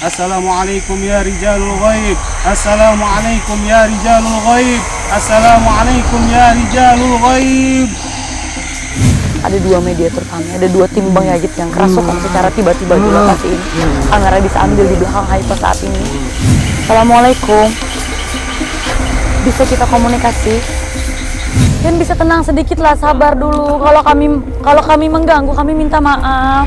Assalamualaikum ya rijalul ghaib. Assalamualaikum ya rijalul ghaib. Assalamualaikum ya rijalul ghaib. Ada dua mediator kami, ada dua tim Bang Yazid yang kerasukan secara tiba-tiba di lokasi ini. Kamera bisa ambil di belakang Haifa saat ini. Assalamualaikum. Bisa kita komunikasi? Dan bisa tenang sedikit lah, sabar dulu. Kalau kami mengganggu, kami minta maaf.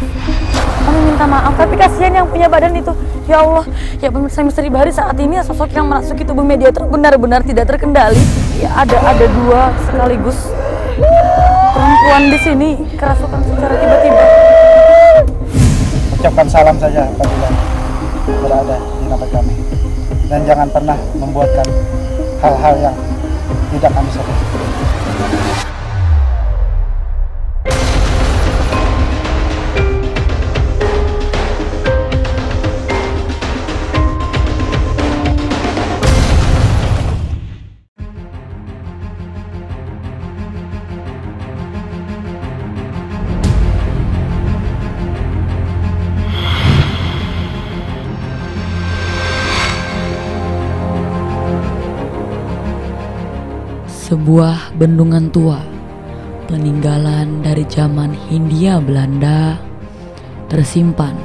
Kami minta maaf, tapi kasihan yang punya badan itu. Ya Allah, ya pemirsa Misteri Bahari, saat ini sosok yang memasuki tubuh mediator benar-benar tidak terkendali. Ya ada dua sekaligus perempuan di sini kerasukan secara tiba-tiba. Ucapkan salam saja apabila berada di tempat kami, dan jangan pernah membuatkan hal-hal yang tidak kami sukai. Sebuah bendungan tua, peninggalan dari zaman Hindia Belanda, tersimpan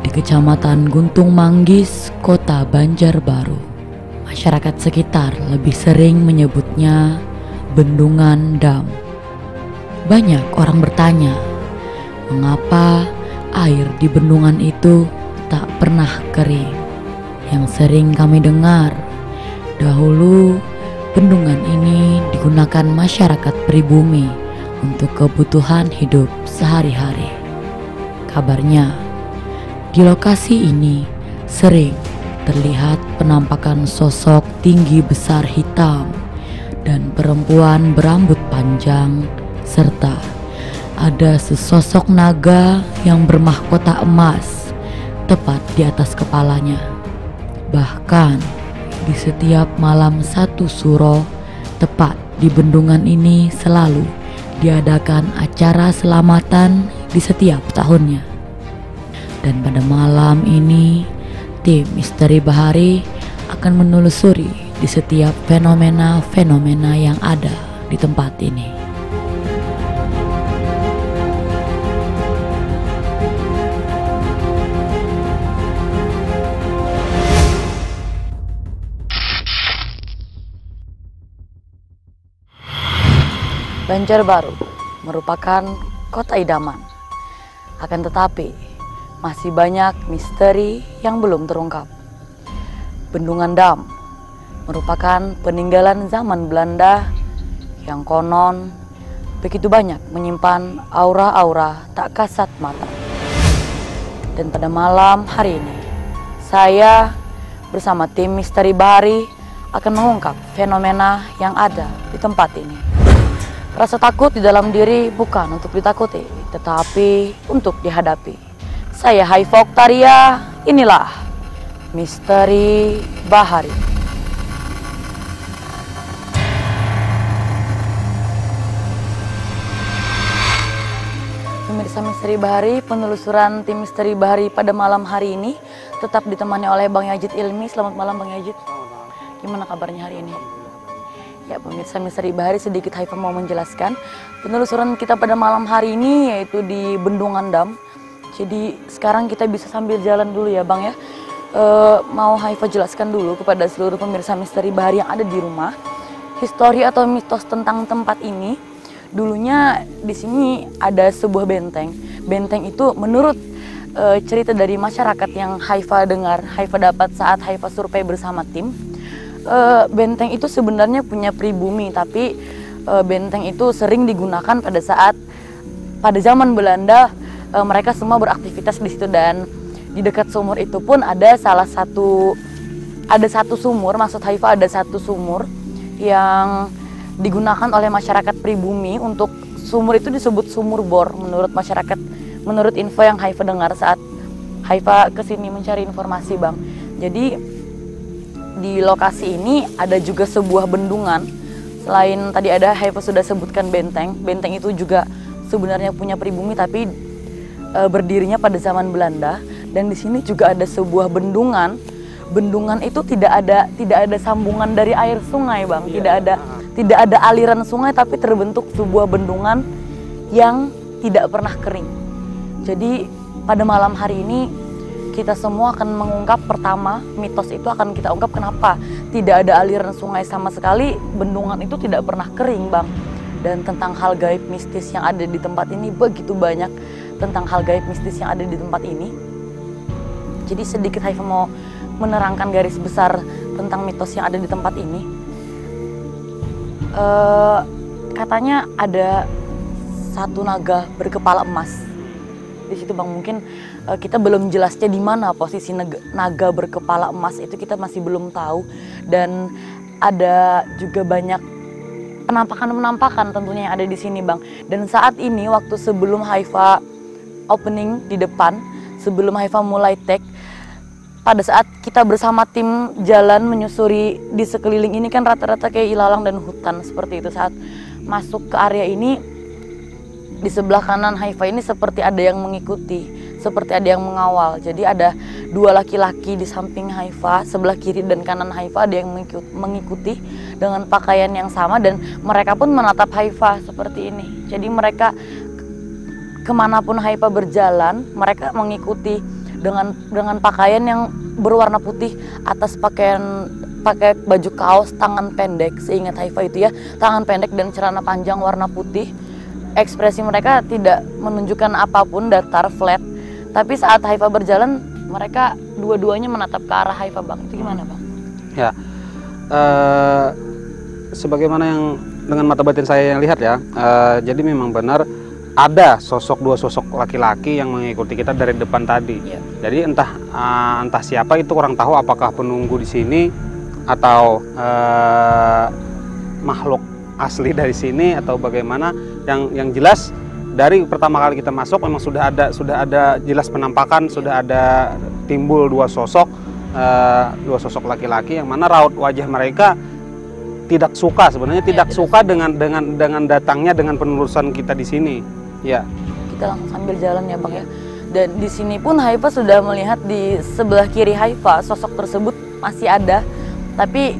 di Kecamatan Guntung Manggis, Kota Banjarbaru. Masyarakat sekitar lebih sering menyebutnya Bendungan Dam. Banyak orang bertanya, mengapa air di bendungan itu tak pernah kering? Yang sering kami dengar, dahulu bendungan ini digunakan masyarakat pribumi untuk kebutuhan hidup sehari-hari. Kabarnya, di lokasi ini sering terlihat penampakan sosok tinggi besar hitam dan perempuan berambut panjang, serta ada sesosok naga yang bermahkota emas tepat di atas kepalanya. Bahkan di setiap malam satu suro, tepat di bendungan ini selalu diadakan acara selamatan di setiap tahunnya. Dan pada malam ini, tim Misteri Bahari akan menelusuri di setiap fenomena-fenomena yang ada di tempat ini. Banjarbaru merupakan kota idaman. Akan tetapi, masih banyak misteri yang belum terungkap. Bendungan Dam merupakan peninggalan zaman Belanda yang konon begitu banyak menyimpan aura-aura tak kasat mata. Dan pada malam hari ini, saya bersama tim Misteri Bahari akan mengungkap fenomena yang ada di tempat ini. Rasa takut di dalam diri bukan untuk ditakuti, tetapi untuk dihadapi. Saya Haifa Oktaria, inilah Misteri Bahari. Pemirsa Misteri Bahari, penelusuran tim Misteri Bahari pada malam hari ini tetap ditemani oleh Bang Yazid Ilmi. Selamat malam Bang Yazid. Gimana kabarnya hari ini? Ya, pemirsa Misteri Bahari, sedikit Haifa mau menjelaskan penelusuran kita pada malam hari ini yaitu di Bendungan Dam. Jadi sekarang kita bisa sambil jalan dulu ya Bang ya. Mau Haifa jelaskan dulu kepada seluruh pemirsa Misteri Bahari yang ada di rumah, histori atau mitos tentang tempat ini. Dulunya di sini ada sebuah benteng. Benteng itu menurut cerita dari masyarakat yang Haifa dengar, Haifa dapat saat Haifa survei bersama tim. Benteng itu sebenarnya punya pribumi, tapi benteng itu sering digunakan pada zaman Belanda. Mereka semua beraktivitas di situ, dan di dekat sumur itu pun ada satu sumur, maksud Haifa ada satu sumur yang digunakan oleh masyarakat pribumi. Untuk sumur itu disebut sumur bor menurut masyarakat, menurut info yang Haifa dengar saat Haifa kesini mencari informasi Bang. Jadi di lokasi ini ada juga sebuah bendungan. Selain tadi ada Haifa sudah sebutkan benteng. Benteng itu juga sebenarnya punya pribumi, tapi berdirinya pada zaman Belanda. Dan di sini juga ada sebuah bendungan. Bendungan itu tidak ada sambungan dari air sungai, Bang. Tidak ada aliran sungai, tapi terbentuk sebuah bendungan yang tidak pernah kering. Jadi pada malam hari ini kita semua akan mengungkap, pertama mitos itu akan kita ungkap kenapa tidak ada aliran sungai sama sekali, bendungan itu tidak pernah kering, Bang. Dan tentang hal gaib mistis yang ada di tempat ini, begitu banyak tentang hal gaib mistis yang ada di tempat ini. Jadi sedikit Haifa mau menerangkan garis besar tentang mitos yang ada di tempat ini. Katanya ada satu naga berkepala emas di situ, Bang. Mungkin kita belum jelasnya di mana posisi naga berkepala emas itu, kita masih belum tahu. Dan ada juga banyak penampakan tentunya yang ada di sini, Bang. Dan saat ini waktu sebelum Haifa opening di depan, sebelum Haifa mulai take, pada saat kita bersama tim jalan menyusuri di sekeliling ini kan rata-rata kayak ilalang dan hutan seperti itu. Saat masuk ke area ini, di sebelah kanan Haifa ini seperti ada yang mengikuti, seperti ada yang mengawal. Jadi ada dua laki-laki di samping Haifa, sebelah kiri dan kanan Haifa ada yang mengikuti dengan pakaian yang sama, dan mereka pun menatap Haifa seperti ini. Jadi mereka kemanapun Haifa berjalan, mereka mengikuti dengan pakaian yang berwarna putih, atas pakai baju kaos tangan pendek, seingat Haifa itu ya, tangan pendek dan celana panjang warna putih. Ekspresi mereka tidak menunjukkan apapun, datar, flat. Tapi saat Haifa berjalan, mereka dua-duanya menatap ke arah Haifa, Bang. Itu gimana, Bang? Ya, sebagaimana yang dengan mata batin saya yang lihat ya, jadi memang benar ada dua sosok laki-laki yang mengikuti kita dari depan tadi. Ya. Jadi entah siapa itu, kurang tahu apakah penunggu di sini atau makhluk asli dari sini atau bagaimana. Yang jelas dari pertama kali kita masuk memang sudah ada jelas penampakan, sudah ada timbul dua sosok laki-laki yang mana raut wajah mereka tidak suka, sebenarnya tidak suka dengan datangnya, dengan penelusuran kita di sini. Ya. Kita langsung sambil jalan ya, Bang ya. Dan di sini pun Haifa sudah melihat di sebelah kiri Haifa sosok tersebut masih ada. Tapi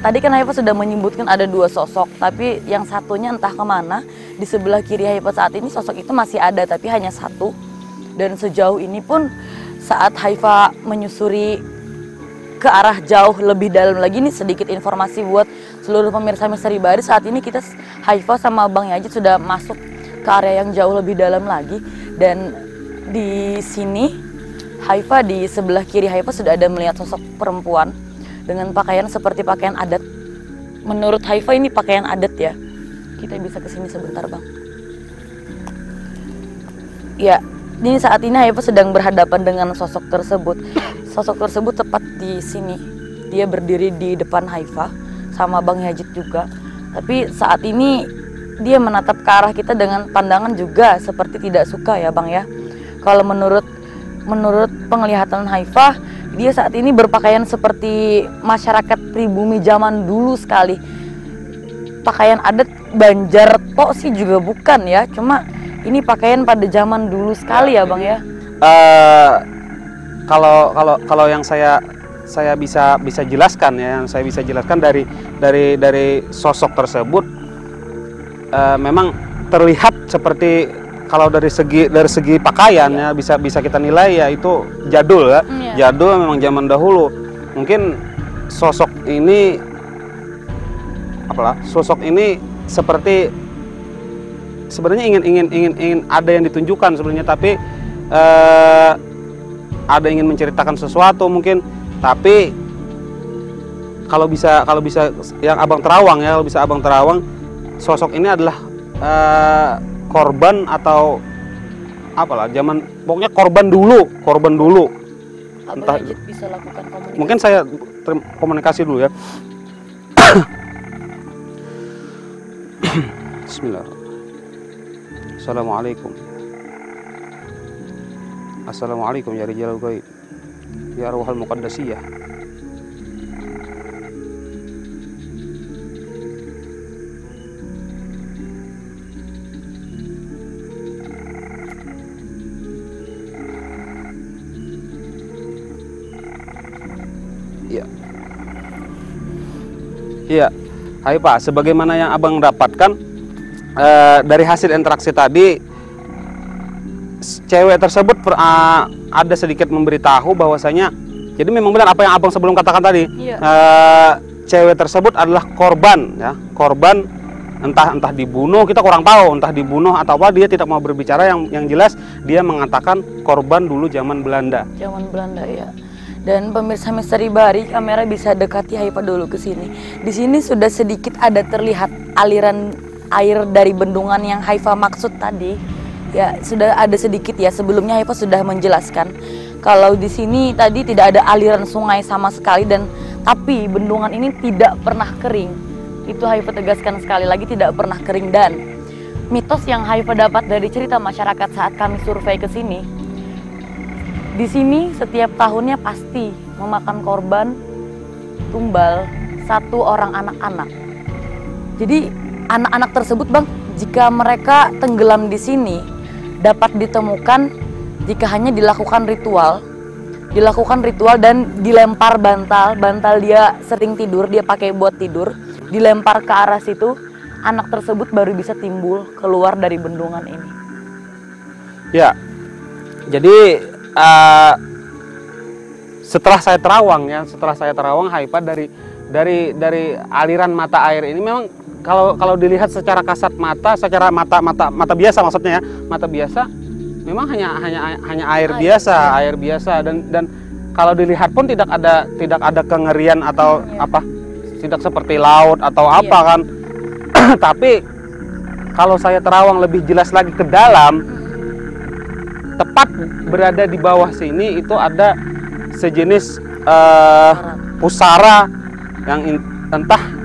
tadi kan Haifa sudah menyebutkan ada dua sosok, tapi yang satunya entah kemana. Di sebelah kiri Haifa saat ini sosok itu masih ada, tapi hanya satu. Dan sejauh ini pun saat Haifa menyusuri ke arah jauh lebih dalam lagi, nih sedikit informasi buat seluruh pemirsa Misteri Bahari. Saat ini kita Haifa sama Bang Yajid sudah masuk ke area yang jauh lebih dalam lagi. Dan di sini Haifa, di sebelah kiri Haifa sudah ada melihat sosok perempuan dengan pakaian seperti pakaian adat. Menurut Haifa ini pakaian adat ya. Kita bisa kesini sebentar, Bang. Ya, ini saat ini Haifa sedang berhadapan dengan sosok tersebut. Sosok tersebut tepat di sini. Dia berdiri di depan Haifa sama Bang Yajid juga. Tapi saat ini dia menatap ke arah kita dengan pandangan juga seperti tidak suka ya, Bang ya. Kalau menurut penglihatan Haifa, dia saat ini berpakaian seperti masyarakat pribumi zaman dulu sekali. Pakaian adat Banjar Tok sih juga bukan ya, cuma ini pakaian pada zaman dulu sekali ya, Bang ya. Kalau yang saya bisa jelaskan ya, yang saya bisa jelaskan dari sosok tersebut, memang terlihat seperti, kalau dari segi pakaian ya bisa kita nilai ya itu jadul ya. Jadul memang zaman dahulu. Mungkin sosok ini seperti sebenarnya ingin ada yang ditunjukkan sebenarnya, tapi ada ingin menceritakan sesuatu mungkin. Tapi kalau bisa yang Abang Terawang ya, kalau bisa Abang Terawang, sosok ini adalah korban atau apalah, pokoknya korban dulu. Entah bisa lakukan komunikasi. Mungkin saya komunikasi dulu ya. Bismillahirrahmanirrahim. Assalamualaikum ya Rijalul Ghaib, ya Arwahal Muqaddasiyah. Iya. Iya, hai Pak, sebagaimana yang Abang dapatkan dari hasil interaksi tadi, cewek tersebut ada sedikit memberitahu bahwasanya, jadi memang benar apa yang Abang sebelum katakan tadi. Iya. Cewek tersebut adalah korban, ya, korban entah dibunuh, kita kurang tahu, entah dibunuh atau apa, dia tidak mau berbicara. Yang jelas dia mengatakan korban dulu zaman Belanda. Zaman Belanda ya. Dan pemirsa Misteri Bahari, kamera bisa dekati Haifa dulu ke sini. Di sini sudah sedikit ada terlihat aliran air dari bendungan yang Haifa maksud tadi. Ya, sudah ada sedikit ya. Sebelumnya Haifa sudah menjelaskan kalau di sini tadi tidak ada aliran sungai sama sekali, dan tapi bendungan ini tidak pernah kering. Itu Haifa tegaskan sekali lagi, tidak pernah kering. Dan mitos yang Haifa dapat dari cerita masyarakat saat kami survei ke sini, di sini setiap tahunnya pasti memakan korban tumbal 1 orang anak-anak. Jadi anak-anak tersebut, Bang, jika mereka tenggelam di sini dapat ditemukan jika hanya dilakukan ritual dan dilempar bantal dia sering tidur, dia pakai buat tidur, dilempar ke arah situ, anak tersebut baru bisa timbul keluar dari bendungan ini. Ya, jadi setelah saya terawang Haifa dari aliran mata air ini, memang kalau dilihat secara kasat mata, secara mata biasa maksudnya ya, mata biasa, memang hanya air biasa dan kalau dilihat pun tidak ada kengerian atau apa, tidak seperti laut atau apa kan. Tapi kalau saya terawang lebih jelas lagi ke dalam, tepat berada di bawah sini itu ada sejenis pusara yang entah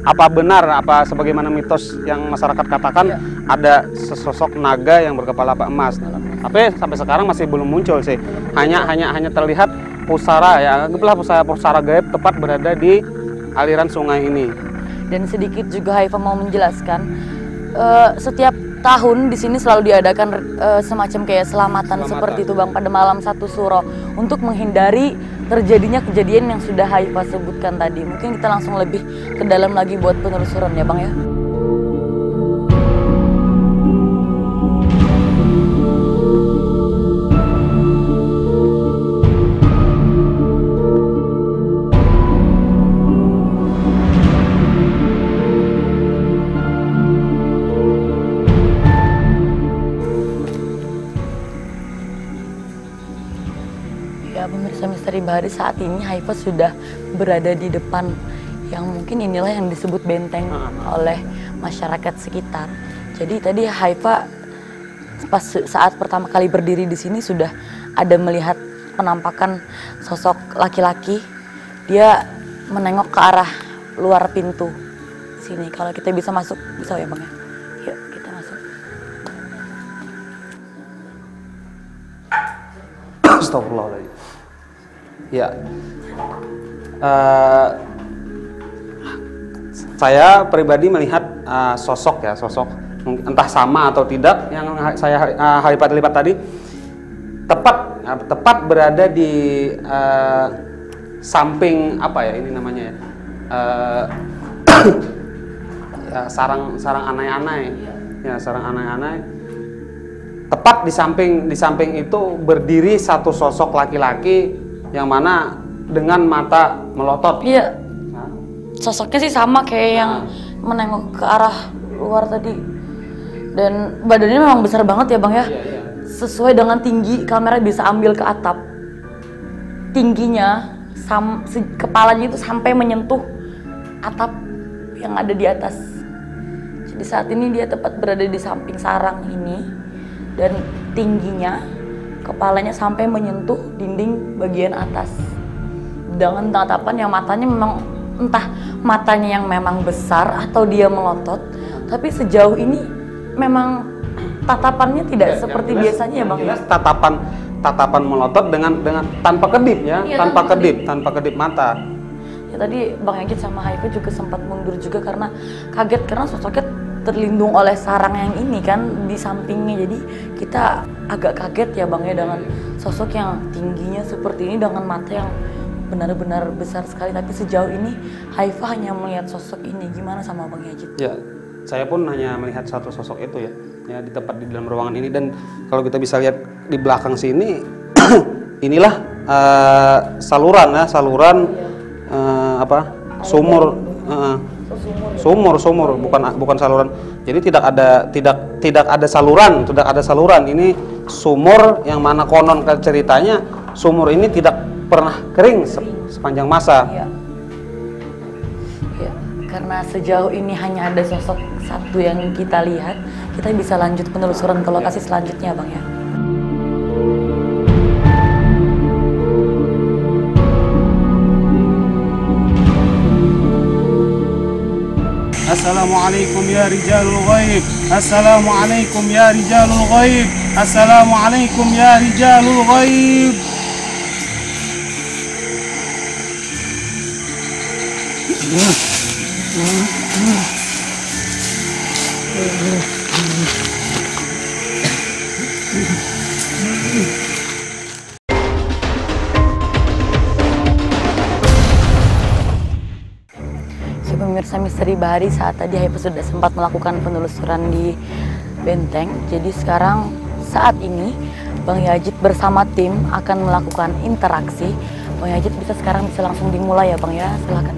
apa benar, apa sebagaimana mitos yang masyarakat katakan, ada sesosok naga yang berkepala emas. Tapi sampai sekarang masih belum muncul sih. Hanya terlihat pusara, ya, anggaplah pusara gaib tepat berada di aliran sungai ini. Dan sedikit juga Haifa mau menjelaskan, setiap tahun di sini selalu diadakan semacam kayak selamatan seperti itu, Bang, pada malam 1 Suro untuk menghindari terjadinya kejadian yang sudah Haifa sebutkan tadi. Mungkin kita langsung lebih ke dalam lagi buat penelusuran ya, Bang ya. Pemirsa Misteri Bahari, saat ini Haifa sudah berada di depan yang mungkin inilah yang disebut benteng oleh masyarakat sekitar. Jadi tadi Haifa pas saat pertama kali berdiri di sini sudah ada melihat penampakan sosok laki-laki. Dia menengok ke arah luar pintu sini. Kalau kita bisa masuk, bisa ya, Bang ya? Yuk kita masuk. Astagfirullahaladzim. Ya, saya pribadi melihat sosok entah sama atau tidak yang saya lihat tadi, tepat berada di samping apa ya ini namanya ya, ya sarang anai-anai, ya sarang anai-anai. Tepat di samping itu berdiri satu sosok laki-laki yang mana dengan mata melotot. Iya. Sosoknya sih sama kayak yang menengok ke arah luar tadi. Dan badannya memang besar banget ya, Bang ya. Sesuai dengan tinggi, kamera bisa ambil ke atap. Tingginya, kepalanya itu sampai menyentuh atap yang ada di atas. Jadi saat ini dia tepat berada di samping sarang ini. Dan tingginya, kepalanya sampai menyentuh dinding bagian atas. Dengan tatapan yang matanya memang, entah matanya yang memang besar atau dia melotot, tapi sejauh ini memang tatapannya tidak seperti biasanya ya, Bang. Tatapan melotot dengan tanpa kedip ya, tanpa kedip mata. Ya tadi Bang Yagit sama Haifa juga sempat mundur juga karena kaget, karena sosoknya terlindung oleh sarang yang ini kan di sampingnya. Jadi kita agak kaget ya, Bang ya, dengan sosok yang tingginya seperti ini dengan mata yang benar-benar besar sekali. Tapi sejauh ini Haifa hanya melihat sosok ini. Gimana sama Bang Yazid? Ya, saya pun hanya melihat satu sosok itu ya di tempat di dalam ruangan ini. Dan kalau kita bisa lihat di belakang sini, inilah saluran sumur bukan saluran. Jadi tidak ada saluran. Ini sumur yang mana konon ceritanya sumur ini tidak pernah kering sepanjang masa. Iya. Ya, karena sejauh ini hanya ada sosok satu yang kita lihat, kita bisa lanjut penelusuran ke lokasi selanjutnya, Bang ya. Assalamualaikum ya rijalul ghaib. Assalamualaikum ya rijalul ghaib. Assalamualaikum ya rijalul ghaib. Pemirsa Misteri Bahari, saat tadi Haifa sudah sempat melakukan penelusuran di benteng. Jadi sekarang saat ini Bang Yazid bersama tim akan melakukan interaksi. Bang Yazid bisa langsung dimulai ya Bang ya, silakan.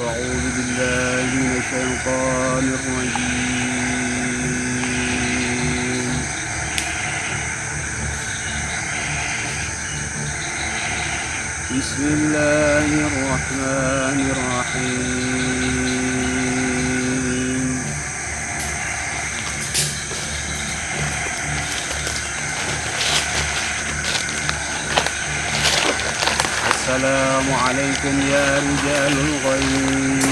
A'udzu billahi minasyaitonir rajim. Bismillahirrahmanirrahim. Assalamualaikum ya rijalul ghaib.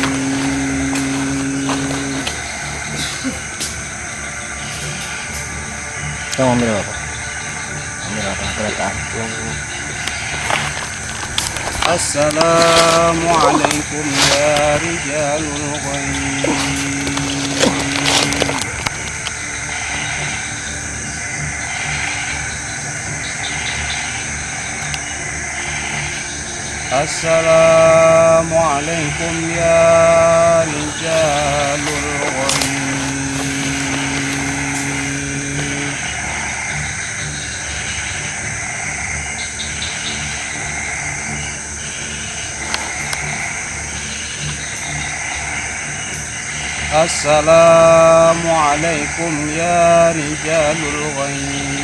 Kamu ambil apa? Ambil apa? Keletaan. Assalamualaikum ya rijalul ghaib. Assalamualaikum ya rijalul ghaib. Assalamualaikum ya rijalul ghaib.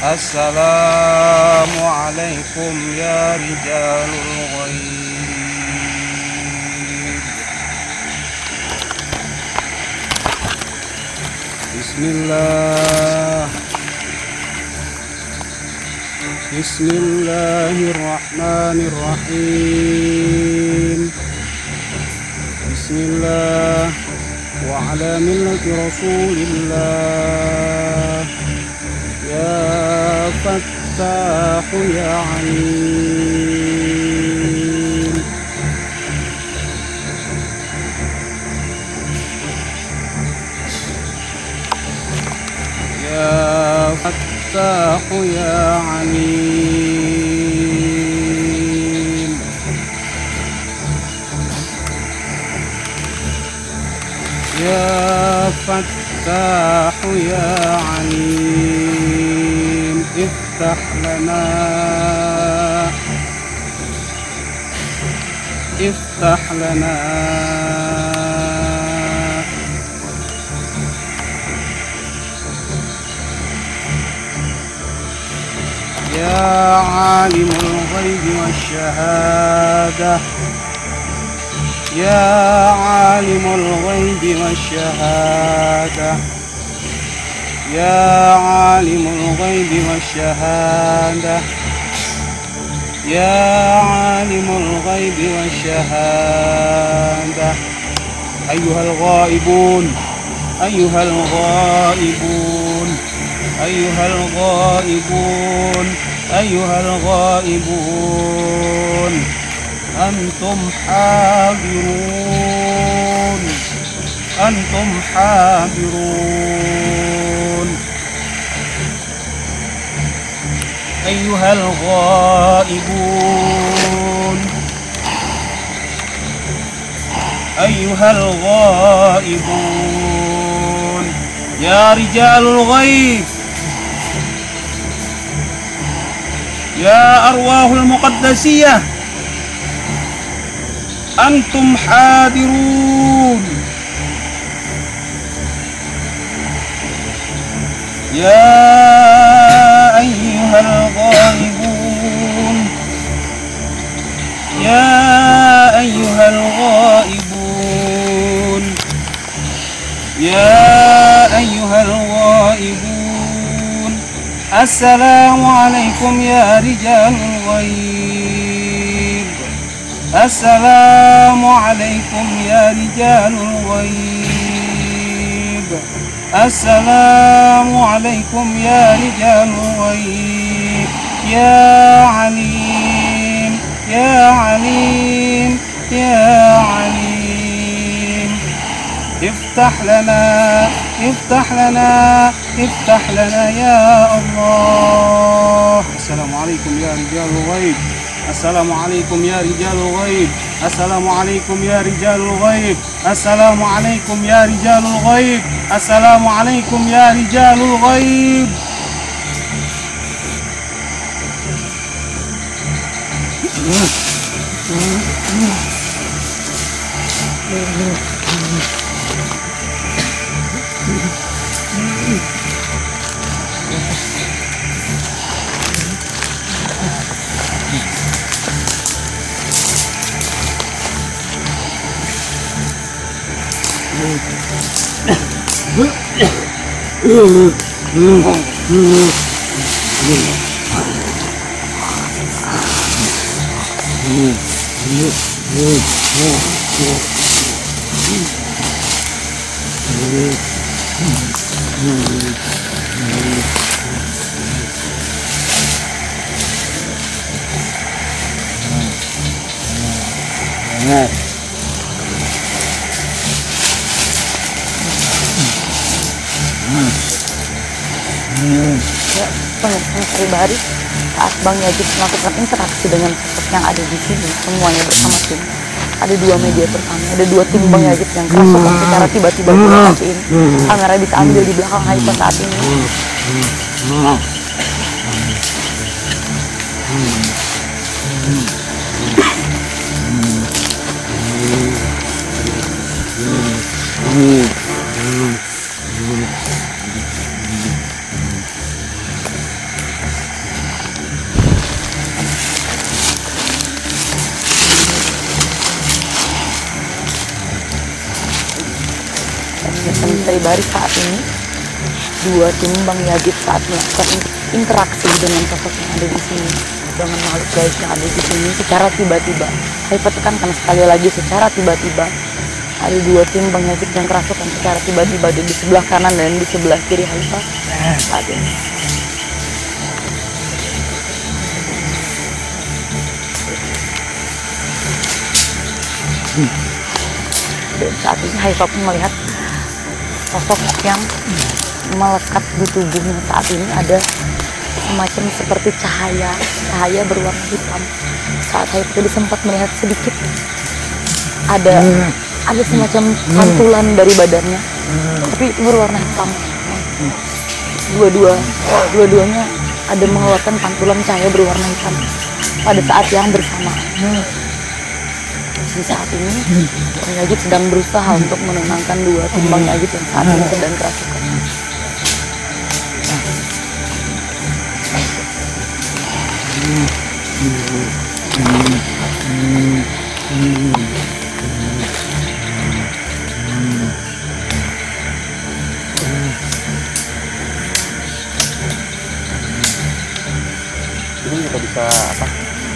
Assalamualaikum ya rijalul ghaib. Bismillah. Bismillahirrahmanirrahim. Bismillah wa ala millati Rasulillah. Ya Fattahu ya Alim. Ya Fattahu ya Alim. Ya Fattahu ya Alim. Iftah lana. Iftah lana. يا عالم الغيب والشهادة. يا عالم الغيب والشهادة. يا عالم الغيب والشهادة. يا عالم الغيب والشهادة. أيها الغائبون أيها الغائبون أيها الغائبون أيها الغائبون أنتم حاضرون أنتم حاضرون أيها الغائبون أيها الغائبون يا رجال الغيب يا أرواح المقدسية أنتم حاضرون يا أيها الغائبون يا أيها الغائبون يا أيها الغائبون السلام عليكم يا رجال الغيب السلام عليكم يا رجال الغيب السلام عليكم يا رجال الغيب يا عليم يا عليم يا عليم افتح لنا افتح لنا افتح لنا يا الله. السلام عليكم يا رجال الغيب السلام عليكم يا رجال الغيب السلام عليكم يا رجال الغيب السلام عليكم يا رجال الغيب السلام عليكم يا رجال الغيب. Pemirsa Misteri Bahari, saat Bang Yazid melakukan interaksi dengan sosok yang ada di sini, semuanya bersama tim. Ada dua media pertama, ada dua tim Bang Yazid yang kerasukan secara tiba-tiba di saat ini. Kamera bisa ambil di belakang Haifa saat ini. Misteri Bahari saat ini, dua tim Bang Yazid saat melakukan interaksi dengan sosok yang ada di sini, dengan makhluk gaib yang ada di sini secara tiba-tiba. Haifa tekankan sekali lagi, secara tiba-tiba. Ada dua tim Bang Yazid yang kerasukan secara tiba-tiba di sebelah kanan dan di sebelah kiri Haifa saat ini. Dan saat ini Haifa pun melihat sosok yang melekat di tubuhnya. Saat ini ada semacam seperti cahaya berwarna hitam. Saat Haifa tadi sempat melihat sedikit ada semacam pantulan dari badannya, tapi itu berwarna hitam. Dua-duanya ada mengeluarkan pantulan cahaya berwarna hitam pada saat yang bersamaan. Di saat ini Bang Yazid sedang berusaha untuk menenangkan dua tim Bang Yazid yang saat ini sedang kerasukan. Ini kita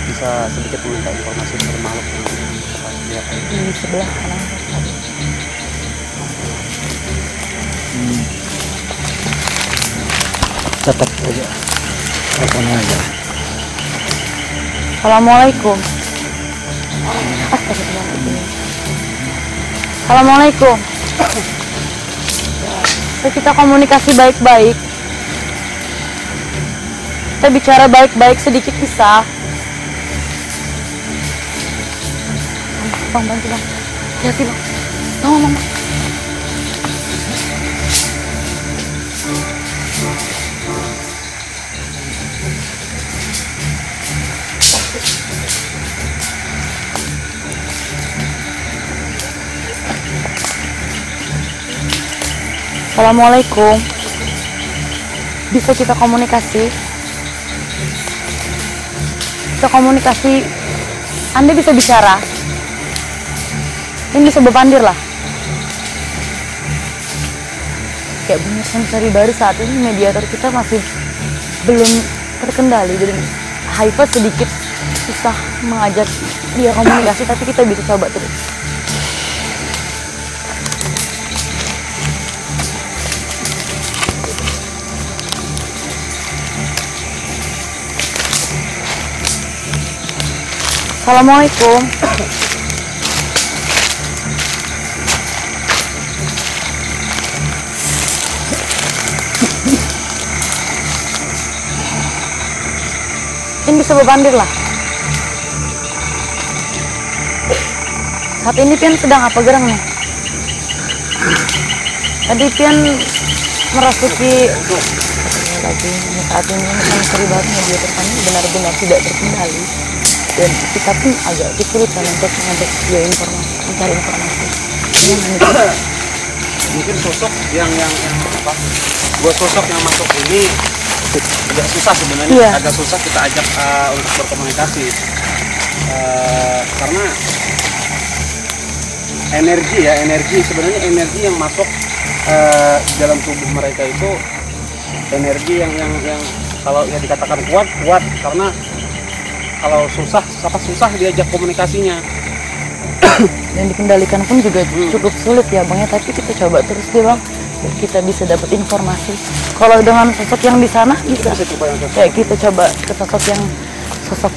bisa sedikit meminta informasi dari makhluk Di sebelah kanan tadi. tetap aja teleponnya aja. Assalamualaikum. Astagfirullahaladzim. Assalamualaikum. Kita komunikasi baik-baik. Kita bicara baik-baik, sedikit bisa. Bang, bantu bang. Hati bang. Tolong bang. Assalamualaikum. Bisa kita komunikasi? Kita komunikasi. Anda bisa bicara. Ini bisa berpandir lah. Kayak pemirsa Misteri Bahari saat ini mediator kita masih belum terkendali. Jadi Haifa sedikit susah mengajak dia komunikasi, tapi kita bisa coba terus. Assalamualaikum. Ini bisa berpandir lah. Saat ini Pian sedang apa gerang nih? Tadi Pian merasuki lagi saat ini Misteri Bahari mediator kami benar-benar tidak terkendali. Dan kita pun agak kesulitan untuk mengajak dia mencari informasi. Mungkin sosok yang apa? Buat sosok yang masuk ini agak susah sebenarnya. Iya. Agak susah kita ajak untuk berkomunikasi karena energi sebenarnya energi yang masuk dalam tubuh mereka itu energi yang kalau ya dikatakan kuat karena kalau susah diajak komunikasinya. Dan dikendalikan pun juga cukup sulit ya bang ya, tapi kita coba terus deh bang, biar kita bisa dapat informasi. Kalau dengan sosok yang di sana bisa kayak kita coba ke sosok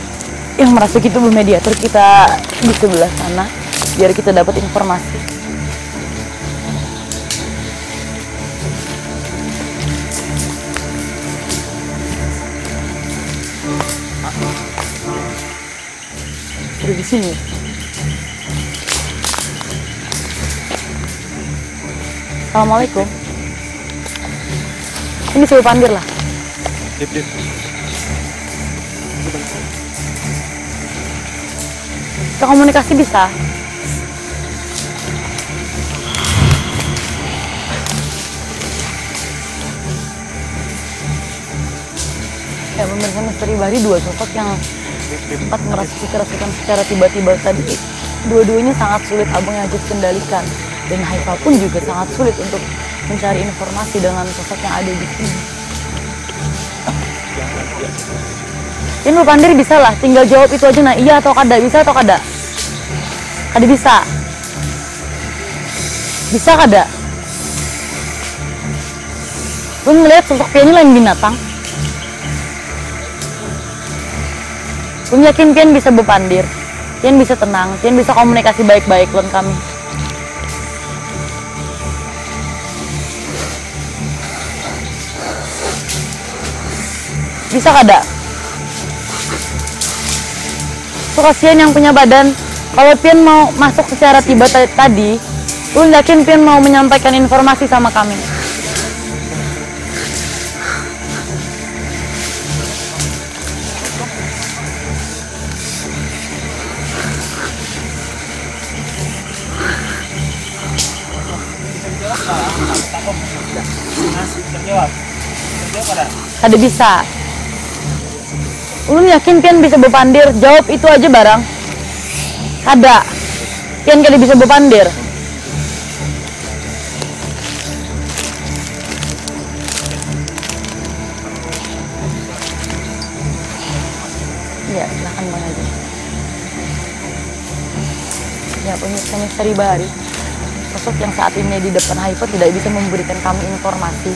yang merasuki tubuh mediator kita di sebelah sana, biar kita dapat informasi. Udah di sini. Assalamualaikum. Ini saya pandir lah. Dip. Kita komunikasi bisa. Ya pemirsa Misteri Bahari, dua sosok yang sempat merasuki kerasukan secara tiba-tiba tadi, dua-duanya sangat sulit abang Yazid kendalikan, dan Haifa pun juga sangat sulit untuk mencari informasi dengan sosok yang ada di sini. Ini lu Pandir bisa lah, tinggal jawab itu aja, nah iya atau kada, bisa atau kada? Kada bisa. Bisa kada? Lu ngeliat sosok Pian ini lain binatang? Lu yakin Pian bisa berpandir? Pian bisa tenang, Pian bisa komunikasi baik-baik lawan kami. Bisa kada? So kasihan yang punya badan. Kalau Pian mau masuk secara tiba tadi, lu yakin Pian mau menyampaikan informasi sama kami? Ada bisa. Ulun yakin Pian bisa berpandir, jawab itu aja barang. Kada. Pian kada bisa berpandir. Ya, silakan Bang Haji. Ya, pemirsa Misteri Bahari. sosok yang saat ini di depan Haifa tidak bisa memberikan kami informasi,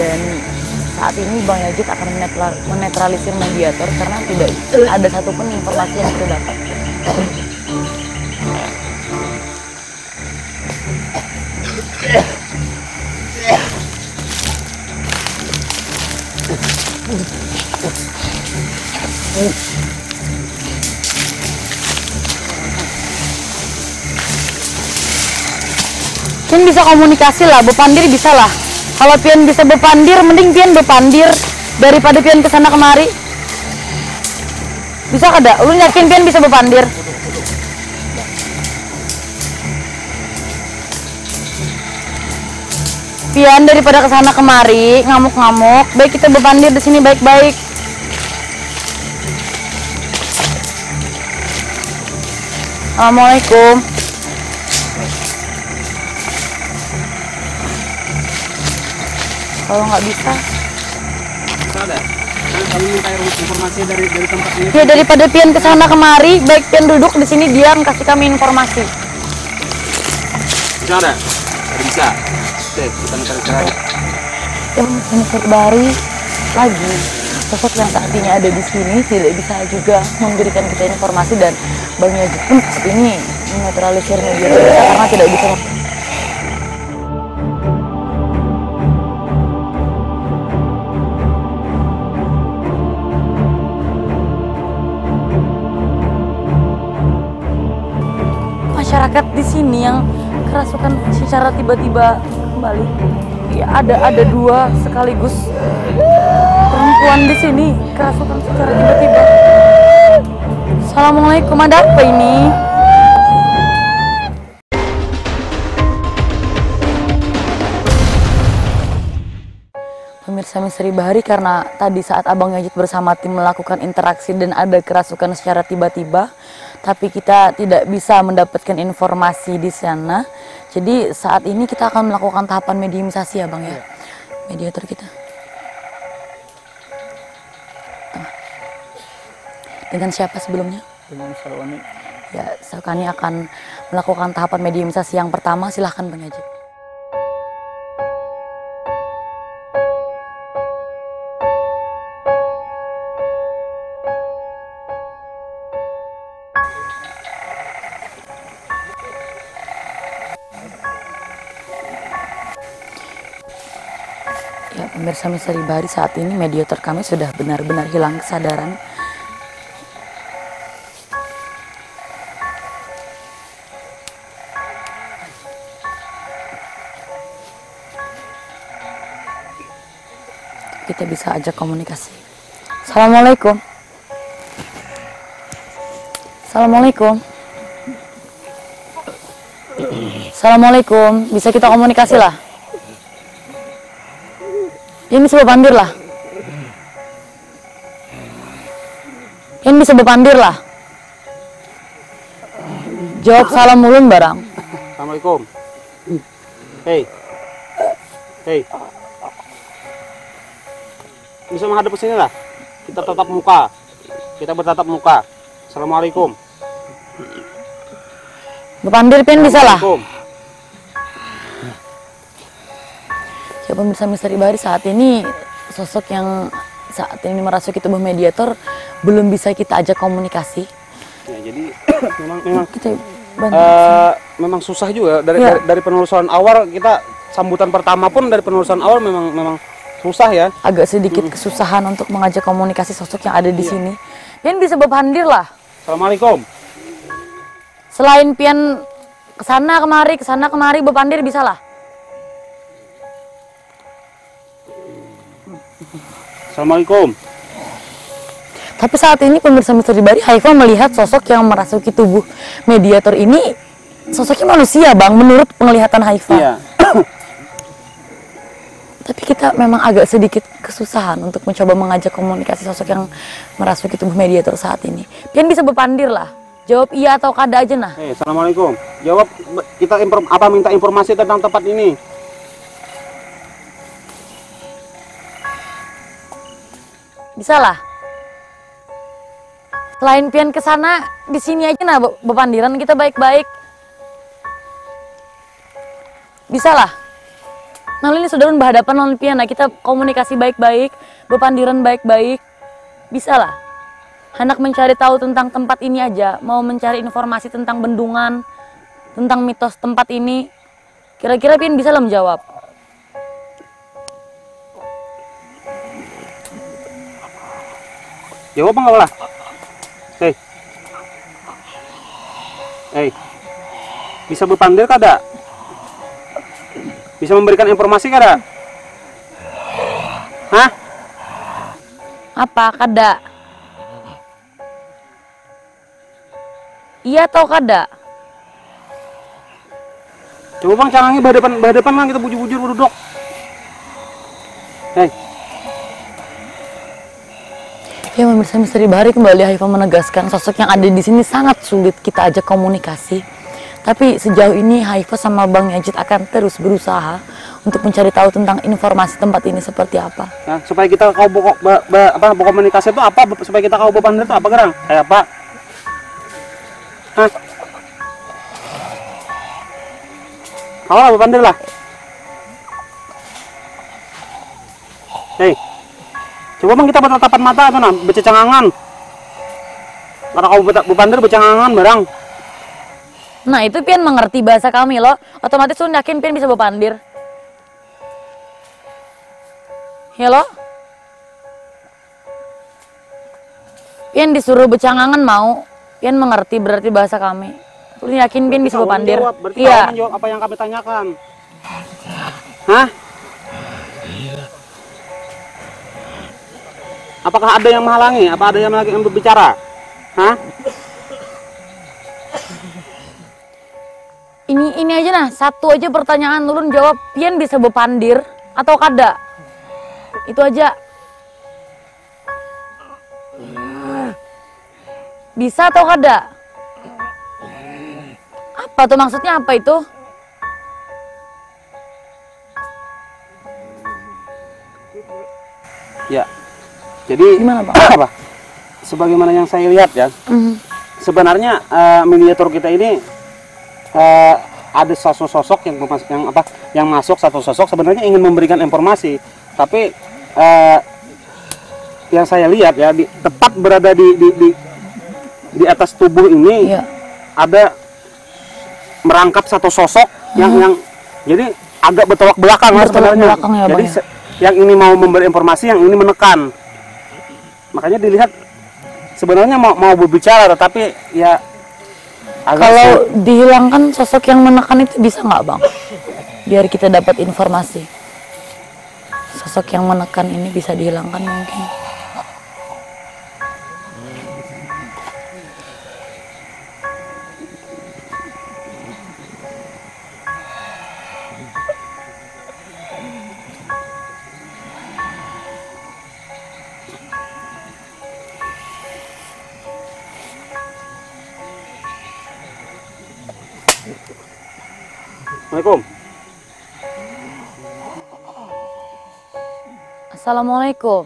dan saat ini Bang Yazid akan menetralisir mediator karena tidak ada satupun informasi yang kita dapat. Pian bisa komunikasi lah, bepandir bisa lah. Kalau Pian bisa bepandir, mending Pian bepandir daripada Pian kesana kemari. Bisa kada? Lu yakin Pian bisa bepandir? Pian daripada kesana kemari ngamuk-ngamuk, baik kita bepandir di sini baik-baik. Assalamualaikum. Kalau nggak bisa, ada. Kami minta informasi dari tempat ini. ya daripada Pian kesana kemari, baik Pian duduk di sini diam kasih kami informasi. Bisa ada? Bisa. Oke, kita minta Yang terbari lagi, sosok yang saat ini ada di sini tidak bisa juga memberikan kita informasi, dan Bang Yazid pun saat ini menetralisir media kita karena tidak bisa. Masyarakat di sini yang kerasukan secara tiba-tiba kembali. Ya, ada dua sekaligus perempuan di sini kerasukan secara tiba-tiba. Assalamualaikum, ada apa ini? Pemirsa Misteri Bahari, karena tadi saat Abang Yazid bersama tim melakukan interaksi dan ada kerasukan secara tiba-tiba, tapi kita tidak bisa mendapatkan informasi di sana. Jadi saat ini kita akan melakukan tahapan mediumisasi ya Bang ya, mediator kita. Dengan siapa sebelumnya? Dengan Salwani. Ya, kami akan melakukan tahapan mediumisasi yang pertama. Silahkan Bang Yazid. Ya, pemirsa Misteri Bahari, saat ini mediator kami sudah benar-benar hilang kesadaran. Kita bisa ajak komunikasi. Assalamualaikum. Assalamualaikum. Assalamualaikum. Bisa kita komunikasi lah. Ini bisa bepandir lah. Ini bisa bepandir lah. Jawab salam ulun barang. Assalamualaikum. Hei. Hei. Bisa menghadap ke sini lah. Kita tatap muka. Kita bertatap muka. Assalamualaikum. Bepandir Pian bisa lah. Assalamualaikum. Ya, pemirsa Misteri Bahari, saat ini sosok yang saat ini merasuki tubuh mediator belum bisa kita ajak komunikasi. Ya, jadi memang Kita bantu. memang susah juga dari penelusuran awal. Kita sambutan pertama pun dari penelusuran awal memang susah ya. Agak sedikit kesusahan untuk mengajak komunikasi sosok yang ada di sini. Pian bisa bepandir lah. Assalamualaikum. Selain Pian kesana kemari bepandir bisa lah. Assalamualaikum. Tapi saat ini pemirsa Misteri Bahari, Haifa melihat sosok yang merasuki tubuh mediator ini sosoknya manusia Bang, menurut penglihatan Haifa. Iya. Tapi kita memang agak sedikit kesusahan untuk mencoba mengajak komunikasi sosok yang merasuki tubuh mediator saat ini. Pian bisa bepandir lah. Jawab iya atau kada aja nah. Assalamualaikum. Jawab, kita minta informasi tentang tempat ini. Bisa lah. Selain Pian kesana, di sini aja nah bepandiran kita baik-baik. Bisa lah. Nah ini sudah berhadapan lawan piana, kita komunikasi baik-baik, bepandiran baik-baik. Bisa lah. Hendak mencari tahu tentang tempat ini aja, mau mencari informasi tentang bendungan, tentang mitos tempat ini. Kira-kira pian bisa lah menjawab. Jawab enggak lah? Bisa berpandir kada? Bisa memberikan informasi kada? Hah? Apa kada? Iya atau kada? Coba bang canangi berhadapan lah, kita bujur-bujur berduduk. Ya, pemirsa Misteri Bahari, kembali Haifah menegaskan sosok yang ada di sini sangat sulit kita ajak komunikasi. Tapi sejauh ini Haifah sama Bang Yajid akan terus berusaha untuk mencari tahu tentang informasi tempat ini seperti apa. Nah, supaya kita kau komunikasi itu apa? Supaya kita kau berpandir itu apa gerang? Kayak apa? Hah? Kau lah berpandir lah. Coba bang kita bertatapan mata atau nah, bercecangangan. Karena kau berpandir bercecangangan barang. Nah itu pian mengerti bahasa kami loh, otomatis sun yakin pian bisa berpandir. Ya loh. Pian disuruh bercangangan mau, pian mengerti berarti bahasa kami. Sun yakin pian bisa berpandir. Iya. Menjawab apa yang kami tanyakan. Hah? Apakah ada yang menghalangi? Apa ada yang lagi yang berbicara? Hah? Ini aja nah, satu aja pertanyaan ulun jawab, pian bisa berpandir atau kada? Itu aja. Bisa atau kada? Apa tuh maksudnya, apa itu? Ya. Jadi gimana, Bang? Apa? Sebagaimana yang saya lihat ya. Sebenarnya miniatur kita ini ada sosok-sosok yang masuk, satu sosok sebenarnya ingin memberikan informasi, tapi yang saya lihat ya tepat berada di atas tubuh ini ada merangkap satu sosok yang jadi agak bertolak belakang lah sebenarnya. Ya, jadi yang ini mau memberi informasi, yang ini menekan. Makanya dilihat sebenarnya mau berbicara, tetapi ya kalau dihilangkan sosok yang menekan itu bisa nggak bang? Biar kita dapat informasi. Sosok yang menekan ini bisa dihilangkan mungkin. Assalamualaikum. Assalamualaikum.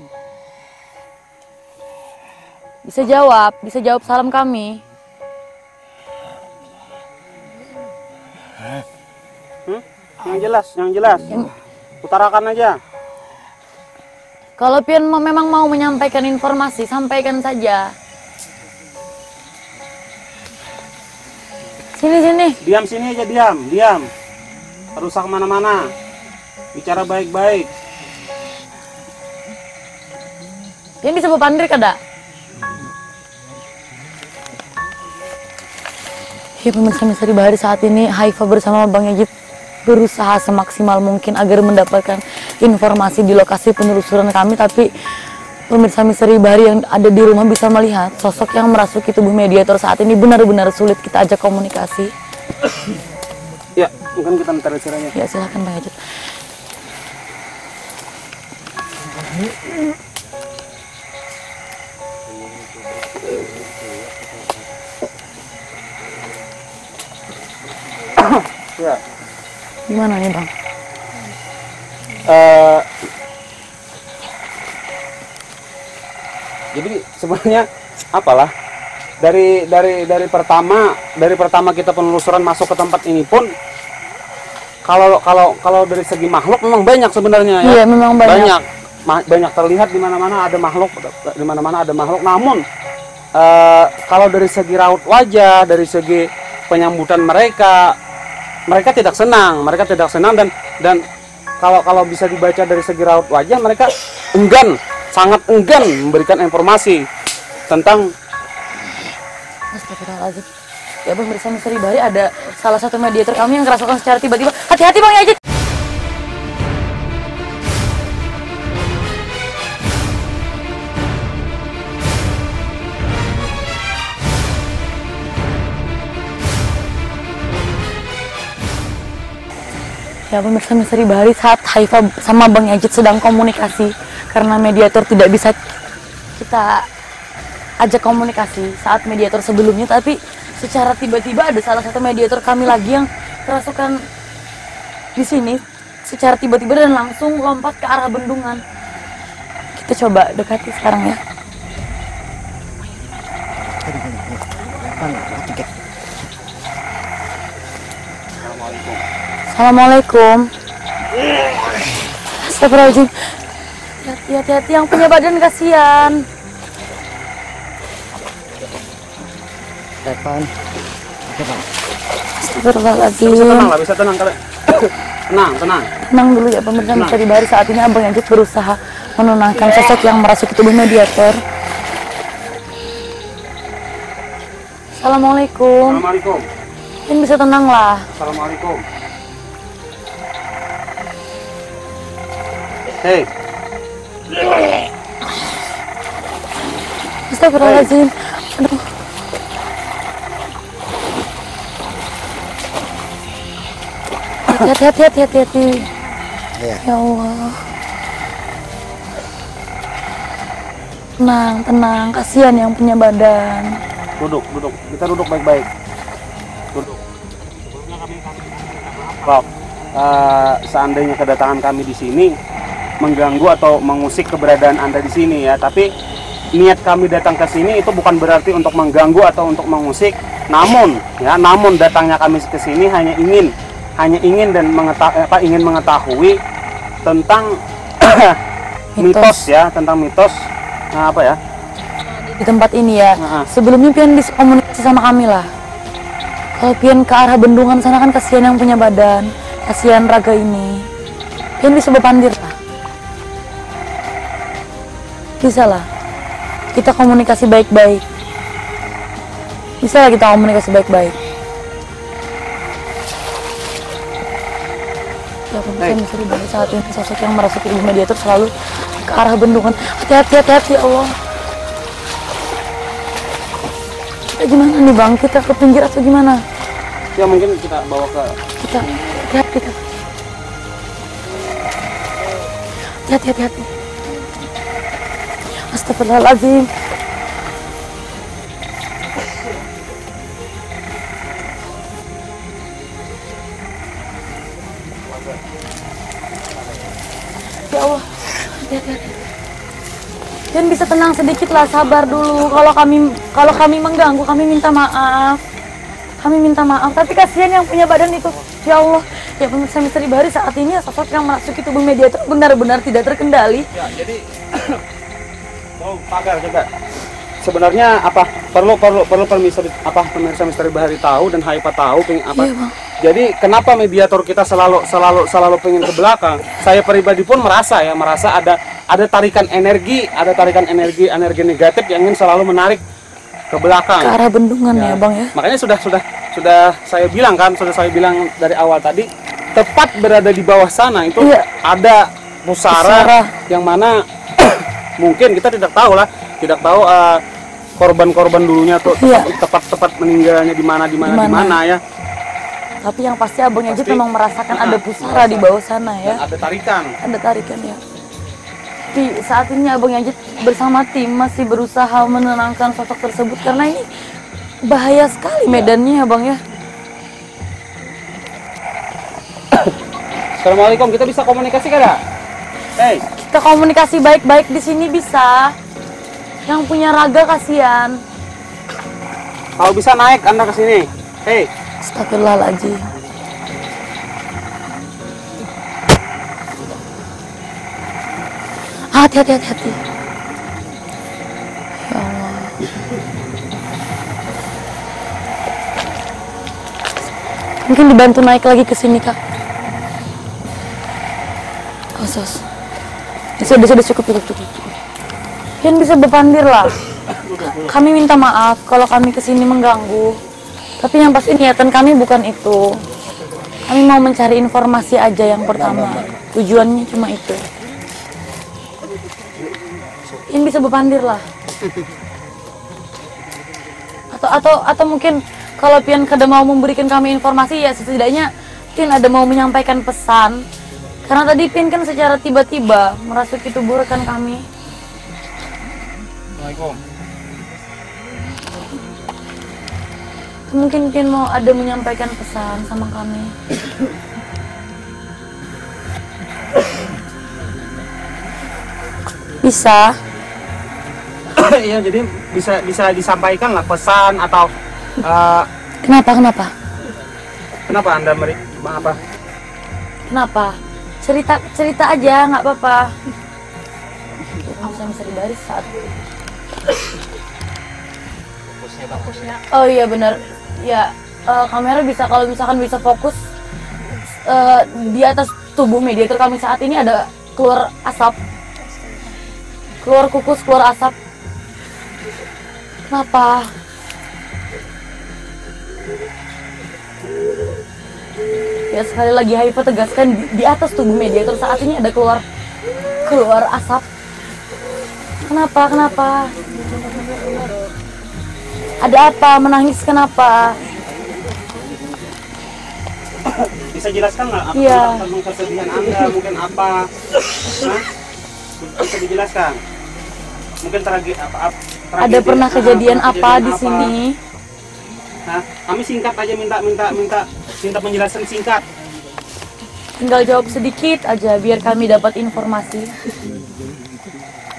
Bisa jawab salam kami. Yang jelas. Utarakan aja. Kalau pian memang mau menyampaikan informasi, sampaikan saja. Sini. Diam sini aja, diam. Rusak kemana-mana. Bicara baik-baik. Pian bisa berpandir kada? Ya pemirsa Misteri Bahari, saat ini Haifah bersama Bang Yajid berusaha semaksimal mungkin agar mendapatkan informasi di lokasi penelusuran kami, tapi pemirsa Misteri Bahari yang ada di rumah bisa melihat sosok yang merasuki tubuh mediator saat ini benar-benar sulit kita ajak komunikasi. Ya, mungkin kita minta caranya. Ya silahkan Bang Yajid. Ya. Gimana nih Bang? Jadi sebenarnya apalah dari pertama kita penelusuran masuk ke tempat ini pun kalau dari segi makhluk memang banyak sebenarnya ya. Iya, memang banyak. Banyak terlihat di mana-mana ada makhluk, di mana-mana ada makhluk. Namun kalau dari segi raut wajah, dari segi penyambutan mereka tidak senang, dan kalau bisa dibaca dari segi raut wajah, mereka sangat enggan memberikan informasi tentang. Astagfirullahaladzim. Ya pemirsa Misteri Bahari, ada salah satu mediator kami yang kerasukan secara tiba-tiba. Hati-hati Bang Yajid. Ya pemirsa Misteri Bahari, saat Haifa sama Bang Yajid sedang komunikasi, karena mediator tidak bisa kita ajak komunikasi saat mediator sebelumnya, tapi secara tiba-tiba ada salah satu mediator kami lagi yang kerasukan di sini secara tiba-tiba dan langsung lompat ke arah bendungan. Kita coba dekati sekarang ya. Assalamualaikum. Astagfirullahaladzim. Hati-hati yang punya badan, kasihan. Depan. Astagfirullahaladzim. Bisa tenang kalian. Tenang. Tenang dulu ya pemirsa Misteri Bahari. Saat ini Abang Yajid berusaha menenangkan sosok yang merasuki tubuh mediator. Assalamualaikum. Assalamualaikum. Mungkin bisa tenang lah. Assalamualaikum. Hei. Astagfirullahaladzim. Aduh. Hati-hati. Iya. Ya Allah. Tenang. Kasihan yang punya badan. Duduk. Kita duduk baik-baik. Duduk. Kalau seandainya kedatangan kami di sini mengganggu atau mengusik keberadaan Anda di sini ya, tapi niat kami datang ke sini itu bukan berarti untuk mengganggu atau untuk mengusik. Namun datangnya kami ke sini hanya ingin dan ingin mengetahui tentang mitos ya, tentang mitos Di tempat ini ya. Sebelumnya pian bisa komunikasi sama kami lah. Kalau pian ke arah bendungan sana kan kasihan yang punya badan, kasihan raga ini. Pian bisa berpandir lah. Bisa lah. Kita komunikasi baik-baik. Bisa lah kita komunikasi baik-baik. Ya pemirsa Misteri Bahari, saat ini sosok yang merasuki tubuh mediator selalu ke arah bendungan. Hati-hati Allah. Kita gimana nih Bang? Kita ke pinggir atau gimana? ya mungkin kita bawa ke Kita hati-hati. Astagfirullahaladzim. Ya Allah, hati-hati. Dan bisa tenang sedikit lah, sabar dulu. Kalau kami mengganggu, kami minta maaf. Tapi kasihan yang punya badan itu. Ya Allah, ya pemirsa Misteri Bahari, saat ini sosok yang masuk tubuh mediator benar-benar tidak terkendali. ya jadi pagar juga sebenarnya perlu pemirsa Misteri Bahari tahu dan Haifa tahu Iya, Bang. jadi kenapa mediator kita selalu pengen ke belakang. Saya pribadi pun merasa ada tarikan energi negatif yang ingin selalu menarik ke belakang Ke arah bendungan ya Bang ya. makanya sudah saya bilang dari awal tadi, tepat berada di bawah sana itu Iya. ada pusara yang mana mungkin kita tidak tahu korban-korban dulunya tuh Iya. tepat meninggalnya di mana ya. Tapi yang pasti Abang Yajid Pasti. memang merasakan ada pusara di bawah sana ya. Ada tarikan. Ada tarikan ya. Tapi saat ini Abang Yajid bersama tim masih berusaha menenangkan sosok tersebut karena ini bahaya sekali medannya ya Bang ya. Assalamualaikum, kita bisa komunikasi kada? Hei, Kita komunikasi baik-baik di sini bisa. Yang punya raga kasihan. kalau bisa naik Anda ke sini. Hei, Astagfirullahaladzim. Hati. Ya Allah. Mungkin dibantu naik lagi ke sini, Kak. Oh, sos. Sudah cukup. Pian bisa berpandir lah. Kami minta maaf kalau kami kesini mengganggu. Tapi yang pasti niatan kami bukan itu. Kami mau mencari informasi aja yang pertama. Tujuannya cuma itu. Pian bisa berpandir lah. Atau mungkin kalau Pian kada mau memberikan kami informasi, ya setidaknya Pian ada mau menyampaikan pesan. Karena tadi Pian kan secara tiba-tiba merasuki tubuh rekan kami. Assalamualaikum. Mungkin Pian mau ada menyampaikan pesan sama kami. Bisa. Iya, jadi bisa disampaikan lah pesan atau Kenapa? kenapa Anda apa? Kenapa? Cerita aja, nggak apa-apa. Bisa dibaris saat. Oh iya benar. Ya, kamera bisa, kalau misalkan bisa fokus di atas tubuh mediator kami saat ini ada keluar asap, keluar kukus, keluar asap. Kenapa? Ya sekali lagi Haifa tegaskan, di atas tubuh mediator saat ini ada keluar asap. Kenapa? Ada apa? Menangis kenapa? Bisa jelaskan nggak apa Iya. tentang kesedihan Anda, mungkin apa? Hah? Bisa dijelaskan? Mungkin tragedi Ada pernah kejadian apa di sini? Nah, kami singkat aja, minta penjelasan singkat. Tinggal jawab sedikit aja biar kami dapat informasi.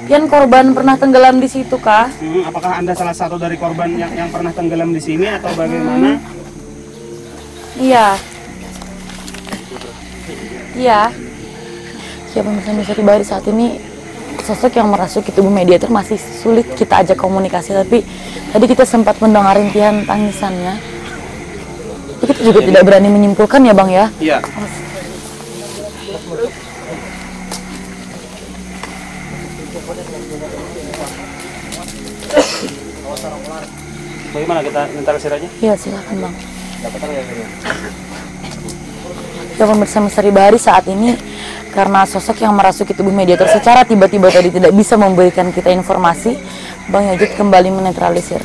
Pian korban pernah tenggelam di situ kah? Apakah Anda salah satu dari korban yang pernah tenggelam di sini atau bagaimana? Iya. Ya pemirsa Bari, saat ini sosok yang merasuki tubuh mediator masih sulit kita ajak komunikasi, tapi tadi kita sempat mendengar rintihan tangisannya. Kita juga tidak berani menyimpulkan ya Bang ya. Iya. Bagaimana kita interaksi aja? Iya silakan Bang. Ya pemirsa Misteri Bahari, saat ini karena sosok yang merasuki tubuh mediator secara tiba-tiba tadi tidak bisa memberikan kita informasi, Bang Yazid kembali menetralisir.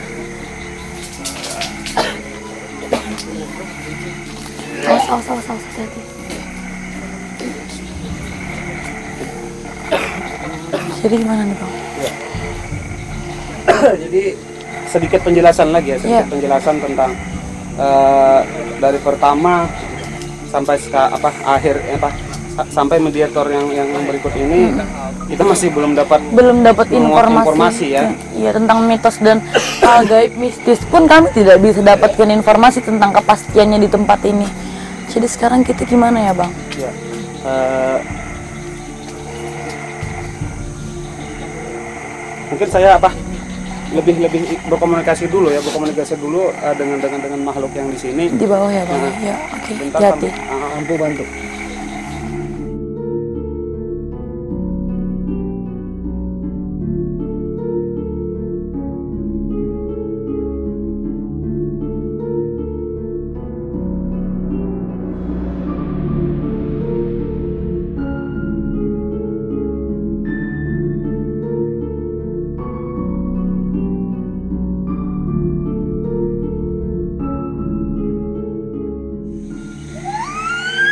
Awas, hati-hati. Jadi gimana nih Bang? Jadi sedikit penjelasan lagi ya, penjelasan tentang dari pertama sampai akhir sampai mediator yang berikut ini kita masih belum dapat informasi ya. Iya, tentang mitos dan hal gaib mistis pun kami tidak bisa dapatkan informasi tentang kepastiannya di tempat ini. Jadi sekarang kita gimana ya Bang? Ya, mungkin saya lebih berkomunikasi dulu dengan makhluk yang di sini Di bawah ya Bang. Ya, oke. Hati-hati. Mampu bantu.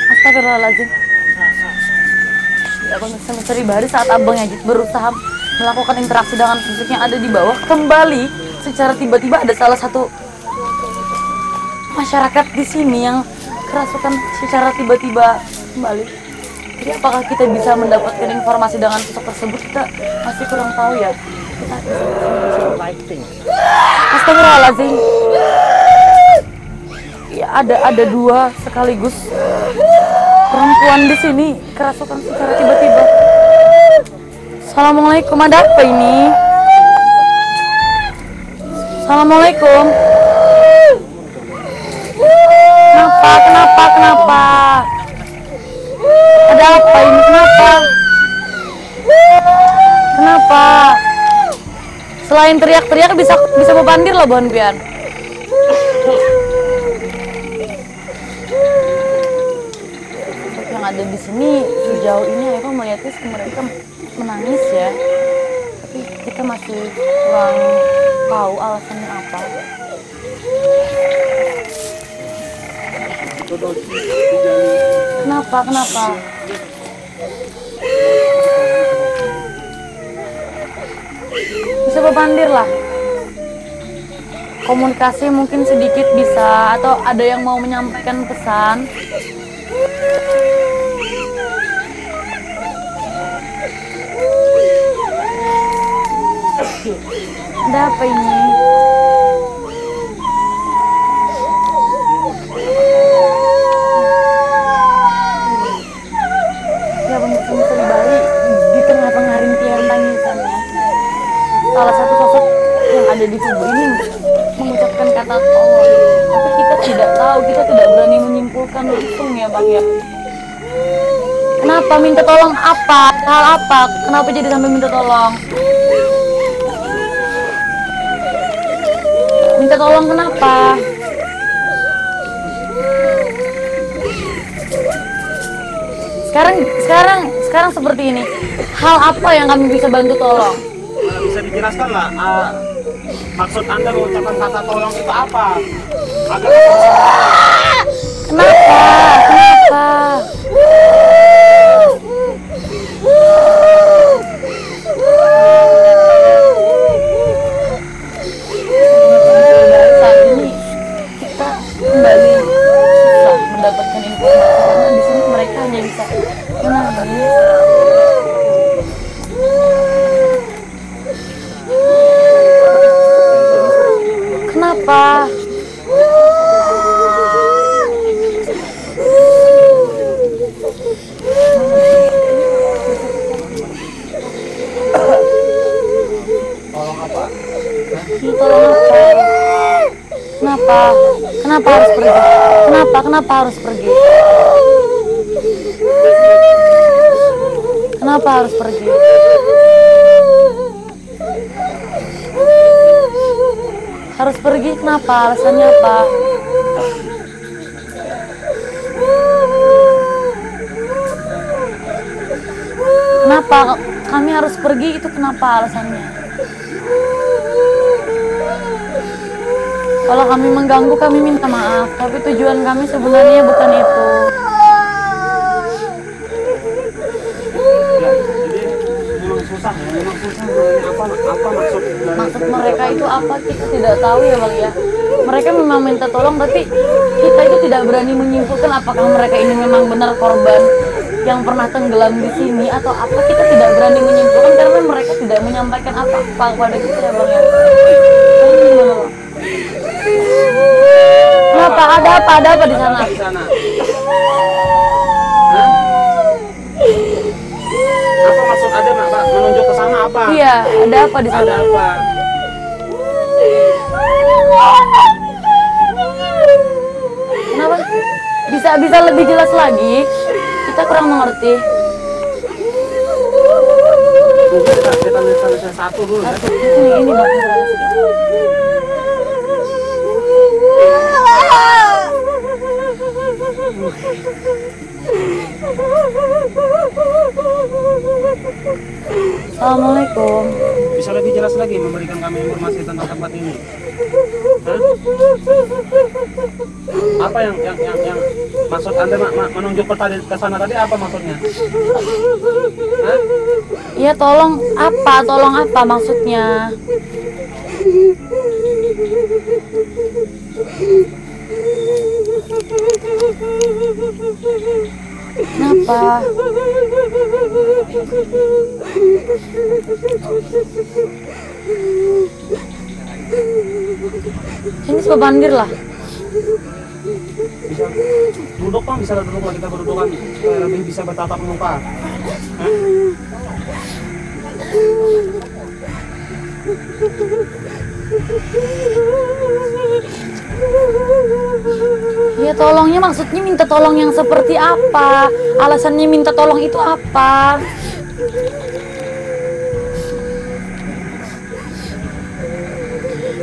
Astagfirullahaladzim. Ya pemirsa Misteri Bahari, saat Abang Yazid berusaha melakukan interaksi dengan sosok yang ada di bawah, kembali secara tiba-tiba ada salah satu masyarakat di sini yang kerasukan secara tiba-tiba kembali. Jadi apakah kita bisa mendapatkan informasi dengan sosok tersebut? Kita masih kurang tahu ya. Astagfirullahaladzim. Ya, ada dua sekaligus perempuan di sini kerasukan secara tiba-tiba. Assalamualaikum, ada apa ini? Assalamualaikum. Kenapa? Ada apa ini? Kenapa? Selain teriak-teriak bisa membandir loh, Bon Pian. Yang ada di sini sejauh ini Eva melihatnya mereka menangis ya. Tapi kita masih kurang tahu alasannya apa. Kenapa? Bisa berbandir lah. Komunikasi mungkin sedikit bisa, atau ada yang mau menyampaikan pesan. Ada apa ini? Ya, pemirsa Misteri Bahari di tengah-tengah rintihan tangisannya, salah satu sosok yang ada di tubuh ini mengucapkan kata tolong. Tapi kita tidak tahu, kita tidak berani menyimpulkan langsung ya Bang ya. Kenapa minta tolong apa? Hal apa? Kenapa jadi sampai minta tolong? Minta tolong kenapa? Sekarang seperti ini. Hal apa yang kami bisa bantu tolong? Bisa dijelaskan lah maksud Anda mengucapkan kata tolong itu apa? Kenapa? Saat ini kita kembali susah mendapatkan informasi karena di sini mereka hanya bisa menangis. Kenapa? Kenapa harus pergi? Kenapa harus pergi? Kenapa harus pergi? Harus pergi kenapa? Alasannya apa? Kenapa kami harus pergi, itu kenapa alasannya? Kalau kami mengganggu, kami minta maaf. Tapi tujuan kami sebenarnya bukan itu. Memang susah apa maksud mereka itu apa, kita tidak tahu ya Bang ya. Mereka memang minta tolong, tapi kita itu tidak berani menyimpulkan apakah mereka ini memang benar korban yang pernah tenggelam di sini atau apa. Kita tidak berani menyimpulkan karena mereka tidak menyampaikan apa-apa kepada kita ya Bang ya. Kenapa? Ada apa di sana? Apa maksud ada Mbak menunjuk ke sana apa? Iya, ada apa di sana? Ada apa? Kenapa? Bisa lebih jelas lagi? Kita kurang mengerti. Kita lihat satu dulu. Ini Bang. Assalamualaikum. Bisa lebih jelas lagi memberikan kami informasi tentang tempat ini? Hah? Apa yang maksud Anda menunjuk ke sana tadi, apa maksudnya? Hah? Iya, tolong apa maksudnya? Kenapa? Ini sebab bandir lah. Bisa duduk Bang, bisa duduk lah, kita berdudukan supaya lebih bisa bertatap muka. maksudnya minta tolong yang seperti apa? Alasannya minta tolong itu apa?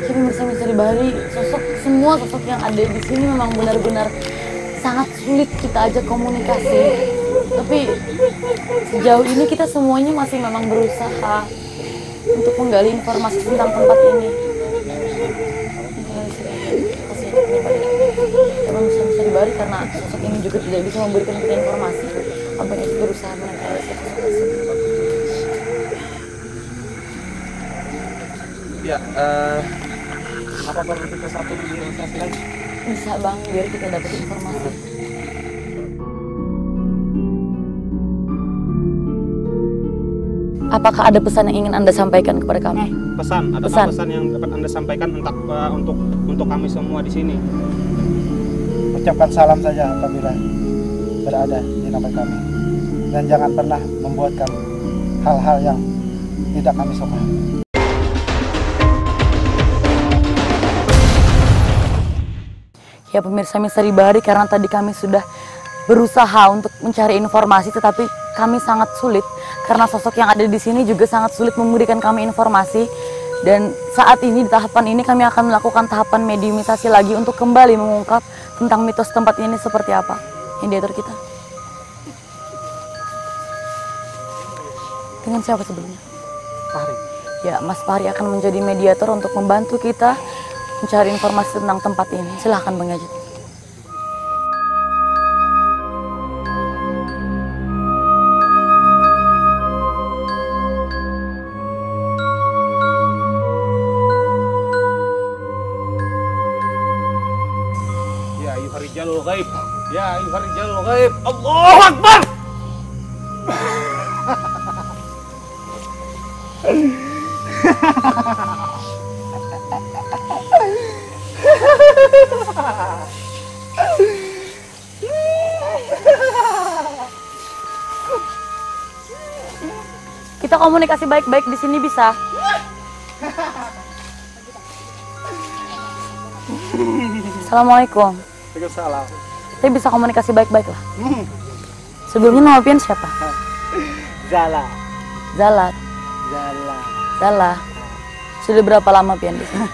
Pemirsa Misteri Bahari, semua sosok yang ada di sini memang benar-benar sangat sulit kita ajak komunikasi. Tapi sejauh ini kita semuanya masih memang berusaha untuk menggali informasi tentang tempat ini. Pemirsa Misteri Bahari, karena sosok ini juga tidak bisa memberikan kita informasi, Abang itu berusaha menangkap sosok. Ya, apa perlu kita satu organisasi lagi? Bisa Bang, biar kita dapat informasi. Apakah ada pesan yang ingin Anda sampaikan kepada kami? Pesan, ada pesan yang dapat Anda sampaikan untuk kami semua di sini? Ucapkan salam saja apabila berada di tempat kami, dan jangan pernah membuatkan hal-hal yang tidak kami suka. Ya pemirsa Misteri Bahari, karena tadi kami sudah berusaha untuk mencari informasi, tetapi kami sangat sulit karena sosok yang ada di sini juga sangat sulit memberikan kami informasi. Dan saat ini di tahapan ini kami akan melakukan tahapan mediumisasi lagi untuk kembali mengungkap tentang mitos tempat ini seperti apa. Mediator kita dengan siapa sebelumnya? Fahri. Ya, Mas Fahri akan menjadi mediator untuk membantu kita mencari informasi tentang tempat ini. Silahkan Bang Yajid. Ya ayuhar rijalul ghaib, ya ayuhar rijalul ghaib, Allahu Akbar. Kita komunikasi baik-baik di sini bisa. Assalamualaikum. Waalaikumsalam. Kita bisa komunikasi baik-baik lah. Sebelumnya nama pian siapa? Zala. Zalat. Zala. Zala. Sudah berapa lama pian di sini?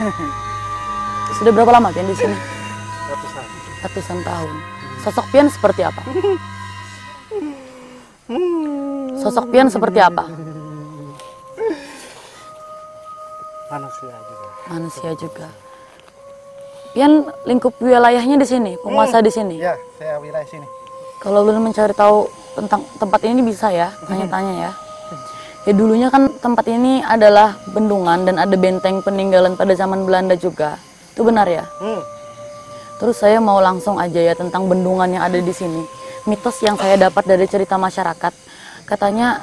Sudah berapa lama pian di sini? Ratusan. Ratusan tahun. Sosok pian seperti apa? Sosok pian seperti apa? Manusia juga. Manusia juga. Pian lingkup wilayahnya di sini, penguasa di sini. Ya, saya wilayah sini. Kalau belum mencari tahu tentang tempat ini bisa ya, tanya-tanya ya. Ya dulunya kan tempat ini adalah bendungan dan ada benteng peninggalan pada zaman Belanda juga. Itu benar ya? Terus saya mau langsung aja ya tentang bendungan yang ada di sini. Mitos yang saya dapat dari cerita masyarakat, katanya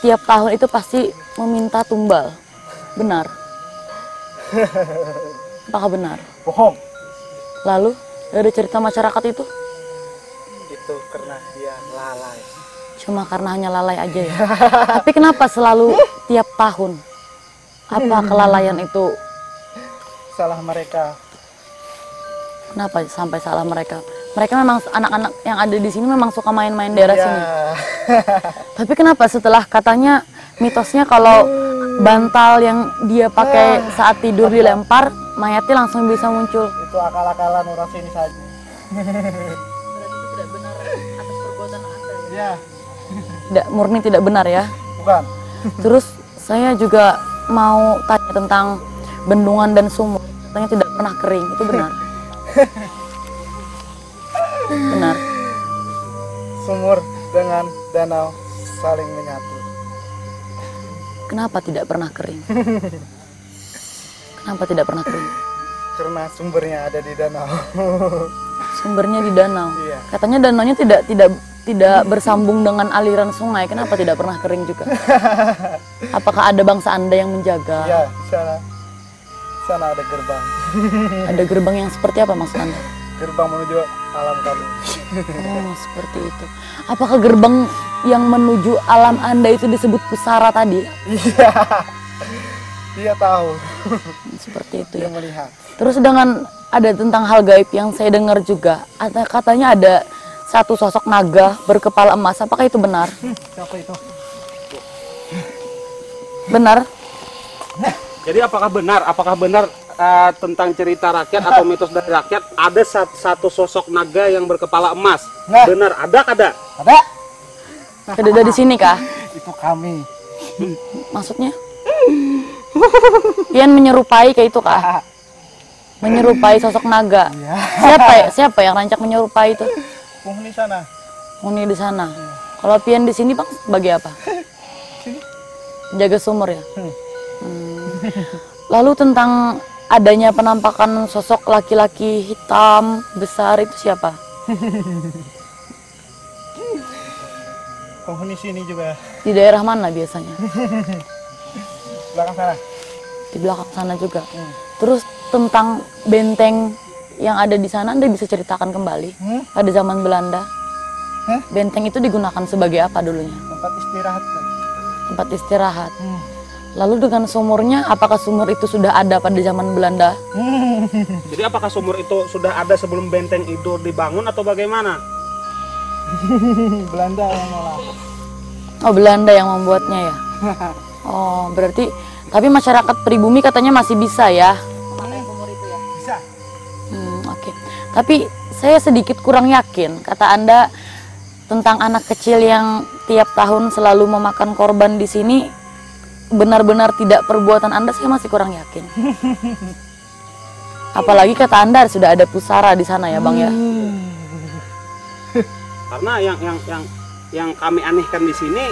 tiap tahun itu pasti meminta tumbal. Benar? Apakah benar? Bohong. Lalu dari cerita masyarakat itu? Itu karena dia lalai. Cuma karena hanya lalai aja ya. Tapi kenapa selalu tiap tahun? Apa kelalaian itu? Salah mereka. Kenapa sampai salah mereka? Mereka memang anak-anak yang ada di sini memang suka main-main daerah sini. Tapi kenapa setelah katanya mitosnya kalau bantal yang dia pakai saat tidur dilempar, mayatnya langsung bisa muncul. Itu akal-akalan orang sini saja. Berarti itu tidak benar atas perbuatan Anda ya? Ya, Tidak, murni tidak benar ya. bukan. Terus saya juga mau tanya tentang bendungan dan sumur. Katanya tidak pernah kering, itu benar? Benar. Sumur dengan danau saling menyatu. Kenapa tidak pernah kering? Kenapa tidak pernah kering? Karena sumbernya ada di danau. Sumbernya di danau. Iya. Katanya danaunya tidak bersambung dengan aliran sungai. Kenapa tidak pernah kering juga? Apakah ada bangsa Anda yang menjaga? Ya, sana ada gerbang. Ada gerbang yang seperti apa maksud Anda? Gerbang menuju alam kami. Oh, seperti itu. Apakah gerbang yang menuju alam Anda itu disebut pusara tadi? Iya. Dia tahu. Seperti itu ya. Dia melihat. Terus dengan ada tentang hal gaib yang saya dengar juga. Katanya ada satu sosok naga berkepala emas. Apakah itu benar? Siapa itu? Benar? Jadi apakah benar tentang cerita rakyat atau mitos dari rakyat ada satu sosok naga yang berkepala emas? Nah. Benar, ada? Ada? Ada di sini kah? Itu kami. Maksudnya? Pian menyerupai kayak itu kah? Menyerupai sosok naga. Iya. Siapa yang rancak menyerupai itu? Penghuni sana. Penghuni di sana. Kalau pian di sini bang, sebagai apa? Jaga sumur ya. Lalu tentang adanya penampakan sosok laki-laki hitam besar itu siapa? Penghuni sini juga. Di daerah mana biasanya? Belakang sana. Di belakang sana juga. Terus tentang benteng yang ada di sana, Anda bisa ceritakan kembali pada zaman Belanda. Benteng itu digunakan sebagai apa dulunya? Tempat istirahat. Tempat istirahat. Lalu dengan sumurnya, apakah sumur itu sudah ada pada zaman Belanda? Jadi apakah sumur itu sudah ada sebelum benteng itu dibangun atau bagaimana? Belanda yang ngolah. Oh, Belanda yang membuatnya ya? Oh, berarti, tapi masyarakat pribumi katanya masih bisa ya? Bisa. Oke. Tapi saya sedikit kurang yakin, kata Anda tentang anak kecil yang tiap tahun selalu memakan korban di sini, benar-benar tidak perbuatan Anda, saya masih kurang yakin. Apalagi kata Anda sudah ada pusara di sana ya Bang ya? Karena yang kami anehkan di sini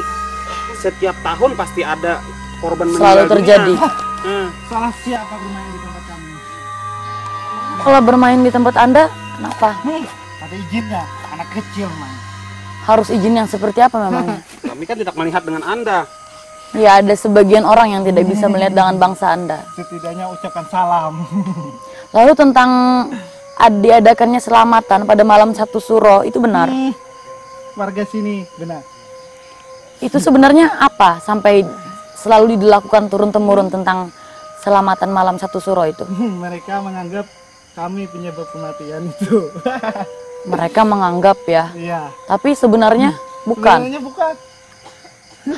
setiap tahun pasti ada korban Selalu meninggal terjadi. dunia. Salah siapa bermain di tempat kami? Kalau bermain di tempat Anda, kenapa? Ada izinnya. Anak kecil main. Harus izin yang seperti apa memangnya? Kami kan tidak melihat dengan Anda. Ya ada sebagian orang yang tidak bisa melihat dengan bangsa Anda. Setidaknya ucapkan salam. Lalu tentang diadakannya selamatan pada malam 1 Suro, itu benar? Warga sini benar. Itu sebenarnya apa sampai selalu dilakukan turun-temurun tentang selamatan malam 1 Suro itu? Mereka menganggap kami penyebab kematian itu. Mereka menganggap ya, Iya. tapi sebenarnya bukan. Sebenarnya bukan.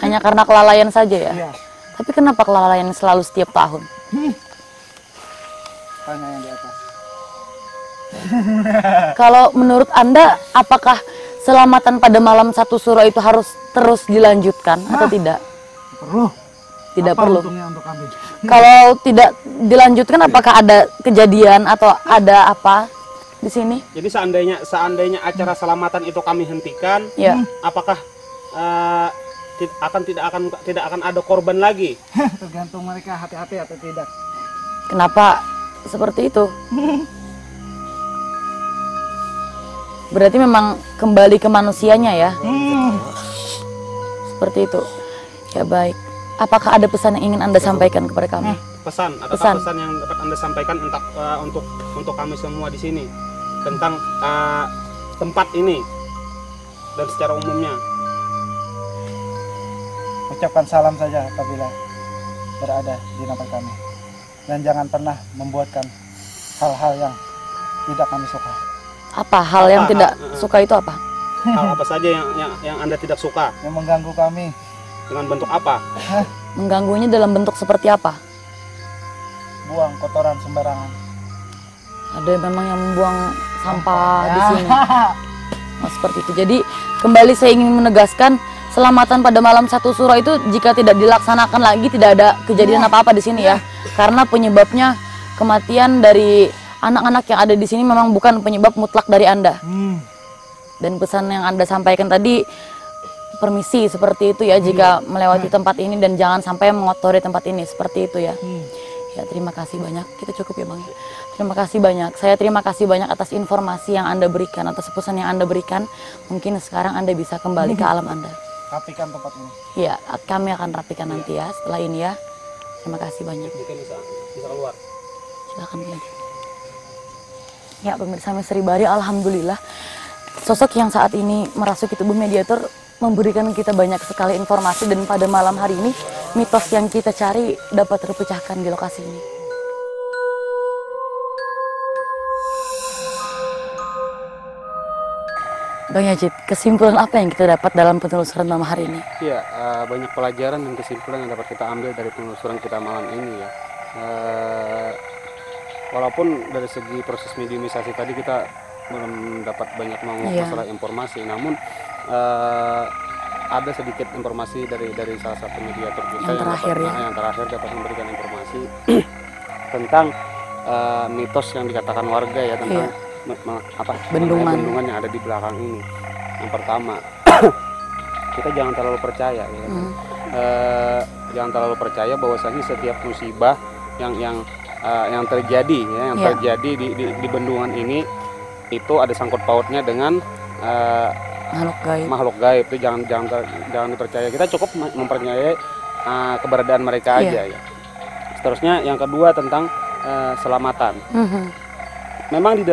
Hanya karena kelalaian saja ya. Iya. Tapi kenapa kelalaian selalu setiap tahun? Tanya yang di atas. Kalau menurut Anda, apakah selamatan pada malam 1 Suro itu harus terus dilanjutkan atau tidak? Perlu. Tidak Apa perlu. untungnya untuk kami? Kalau tidak dilanjutkan, apakah ada kejadian atau ada apa di sini? Jadi seandainya acara selamatan itu kami hentikan, Ya. apakah tidak akan ada korban lagi? Tergantung mereka hati-hati atau tidak. Kenapa seperti itu? Berarti memang kembali ke manusianya ya? Seperti itu. Ya baik. Apakah ada pesan yang ingin Anda sampaikan kepada kami? Pesan yang dapat Anda sampaikan untuk kami semua di sini tentang tempat ini dan secara umumnya? Ucapkan salam saja apabila berada di tempat kami. Dan jangan pernah membuatkan hal-hal yang tidak kami suka. Apa hal yang tidak suka itu apa? Hal apa saja yang Anda tidak suka? Yang mengganggu kami. Dengan bentuk apa? Mengganggunya dalam bentuk seperti apa? Buang kotoran sembarangan. Ada memang yang membuang sampah di sini. Oh, seperti itu. Jadi kembali saya ingin menegaskan, selamatan pada malam 1 Suro itu jika tidak dilaksanakan lagi tidak ada kejadian apa-apa di sini ya. Karena penyebabnya kematian dari anak-anak yang ada di sini memang bukan penyebab mutlak dari Anda. Dan pesan yang Anda sampaikan tadi, permisi seperti itu ya jika melewati tempat ini dan jangan sampai mengotori tempat ini seperti itu ya. Ya terima kasih banyak. Kita cukup ya Bang. Terima kasih banyak. Saya terima kasih banyak atas informasi yang Anda berikan, atas pesan yang Anda berikan. Mungkin sekarang Anda bisa kembali ke alam Anda. Rapikan tempat ini. Ya, kami akan rapikan nanti ya setelah ini ya. Terima kasih banyak. Mungkin bisa keluar. Silakan ya. Ya pemirsa Misteri Bahari, alhamdulillah sosok yang saat ini merasuki tubuh mediator memberikan kita banyak sekali informasi, dan pada malam hari ini mitos yang kita cari dapat terpecahkan di lokasi ini. Bang Yajid, kesimpulan apa yang kita dapat dalam penelusuran malam hari ini? Iya, banyak pelajaran dan kesimpulan yang dapat kita ambil dari penelusuran kita malam ini ya. Walaupun dari segi proses mediumisasi tadi kita belum dapat banyak menguak masalah informasi, namun ada sedikit informasi dari salah satu mediator kita yang terakhir dapat memberikan informasi tentang mitos yang dikatakan warga ya tentang bendungan yang ada di belakang ini. Yang pertama, kita jangan terlalu percaya ya. Jangan terlalu percaya bahwasanya setiap musibah yang terjadi ya, terjadi di bendungan ini itu ada sangkut pautnya dengan makhluk gaib. Itu jangan dipercaya. Kita cukup mempercayai keberadaan mereka aja ya. Seterusnya yang kedua tentang selamatan. Memang di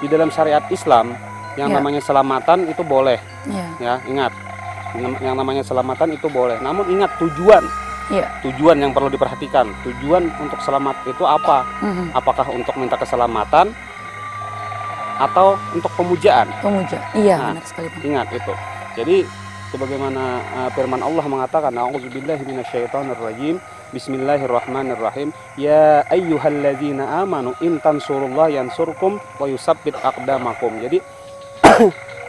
dalam syariat Islam yang namanya selamatan itu boleh. Ya, ingat. Yang namanya selamatan itu boleh. Namun ingat tujuan. Tujuan yang perlu diperhatikan. Tujuan untuk selamat itu apa? Apakah untuk minta keselamatan atau untuk pemujaan? Iya, benar sekali. Ingat itu. Jadi sebagaimana firman Allah mengatakan, a'udzubillahi minasyaitonirrajim. Bismillahirrahmanirrahim. Ya ayyuhalladzina amanu in tansurullaha yansurkum wa yusabbit aqdamakum. Jadi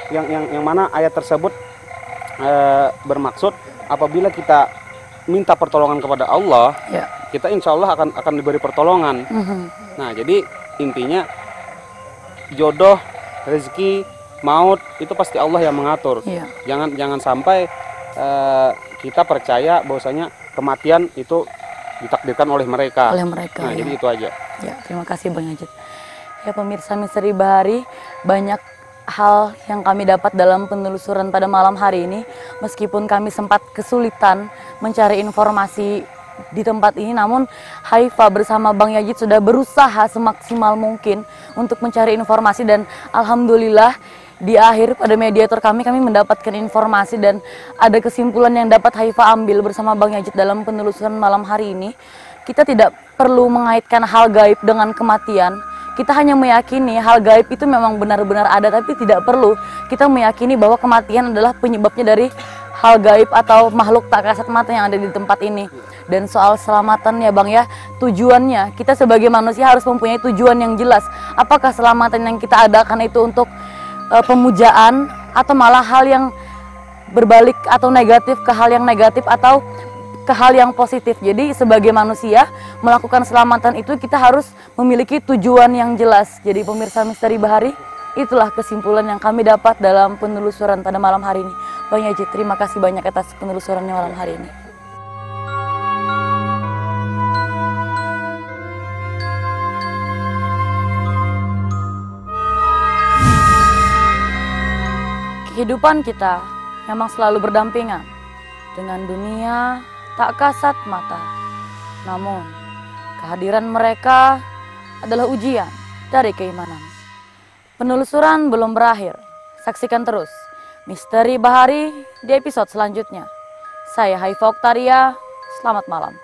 yang mana ayat tersebut bermaksud apabila kita minta pertolongan kepada Allah, kita insya Allah akan diberi pertolongan. Nah, jadi intinya jodoh, rezeki, maut itu pasti Allah yang mengatur. Jangan sampai kita percaya bahwasanya kematian itu ditakdirkan oleh mereka. Nah, jadi itu aja. Ya, terima kasih Bang Yajid. Ya pemirsa Misteri Bahari, banyak hal yang kami dapat dalam penelusuran pada malam hari ini. Meskipun kami sempat kesulitan mencari informasi di tempat ini, namun Haifa bersama Bang Yajid sudah berusaha semaksimal mungkin untuk mencari informasi, dan alhamdulillah di akhir pada mediator kami mendapatkan informasi dan ada kesimpulan yang dapat Haifa ambil bersama Bang Yajid dalam penelusuran malam hari ini. Kita tidak perlu mengaitkan hal gaib dengan kematian. Kita hanya meyakini hal gaib itu memang benar-benar ada, tapi tidak perlu kita meyakini bahwa kematian adalah penyebabnya dari hal gaib atau makhluk tak kasat mata yang ada di tempat ini. Dan soal selamatan ya Bang ya, tujuannya kita sebagai manusia harus mempunyai tujuan yang jelas. Apakah selamatan yang kita adakan itu untuk pemujaan atau malah hal yang berbalik atau negatif ke hal yang negatif atau ke hal yang positif. Jadi sebagai manusia melakukan selamatan itu kita harus memiliki tujuan yang jelas. Jadi pemirsa Misteri Bahari, itulah kesimpulan yang kami dapat dalam penelusuran pada malam hari ini. Bang Yajid, terima kasih banyak atas penelusurannya malam hari ini. Kehidupan kita memang selalu berdampingan dengan dunia tak kasat mata. Namun, kehadiran mereka adalah ujian dari keimanan. Penelusuran belum berakhir. Saksikan terus Misteri Bahari di episode selanjutnya. Saya Haifa Oktaria, selamat malam.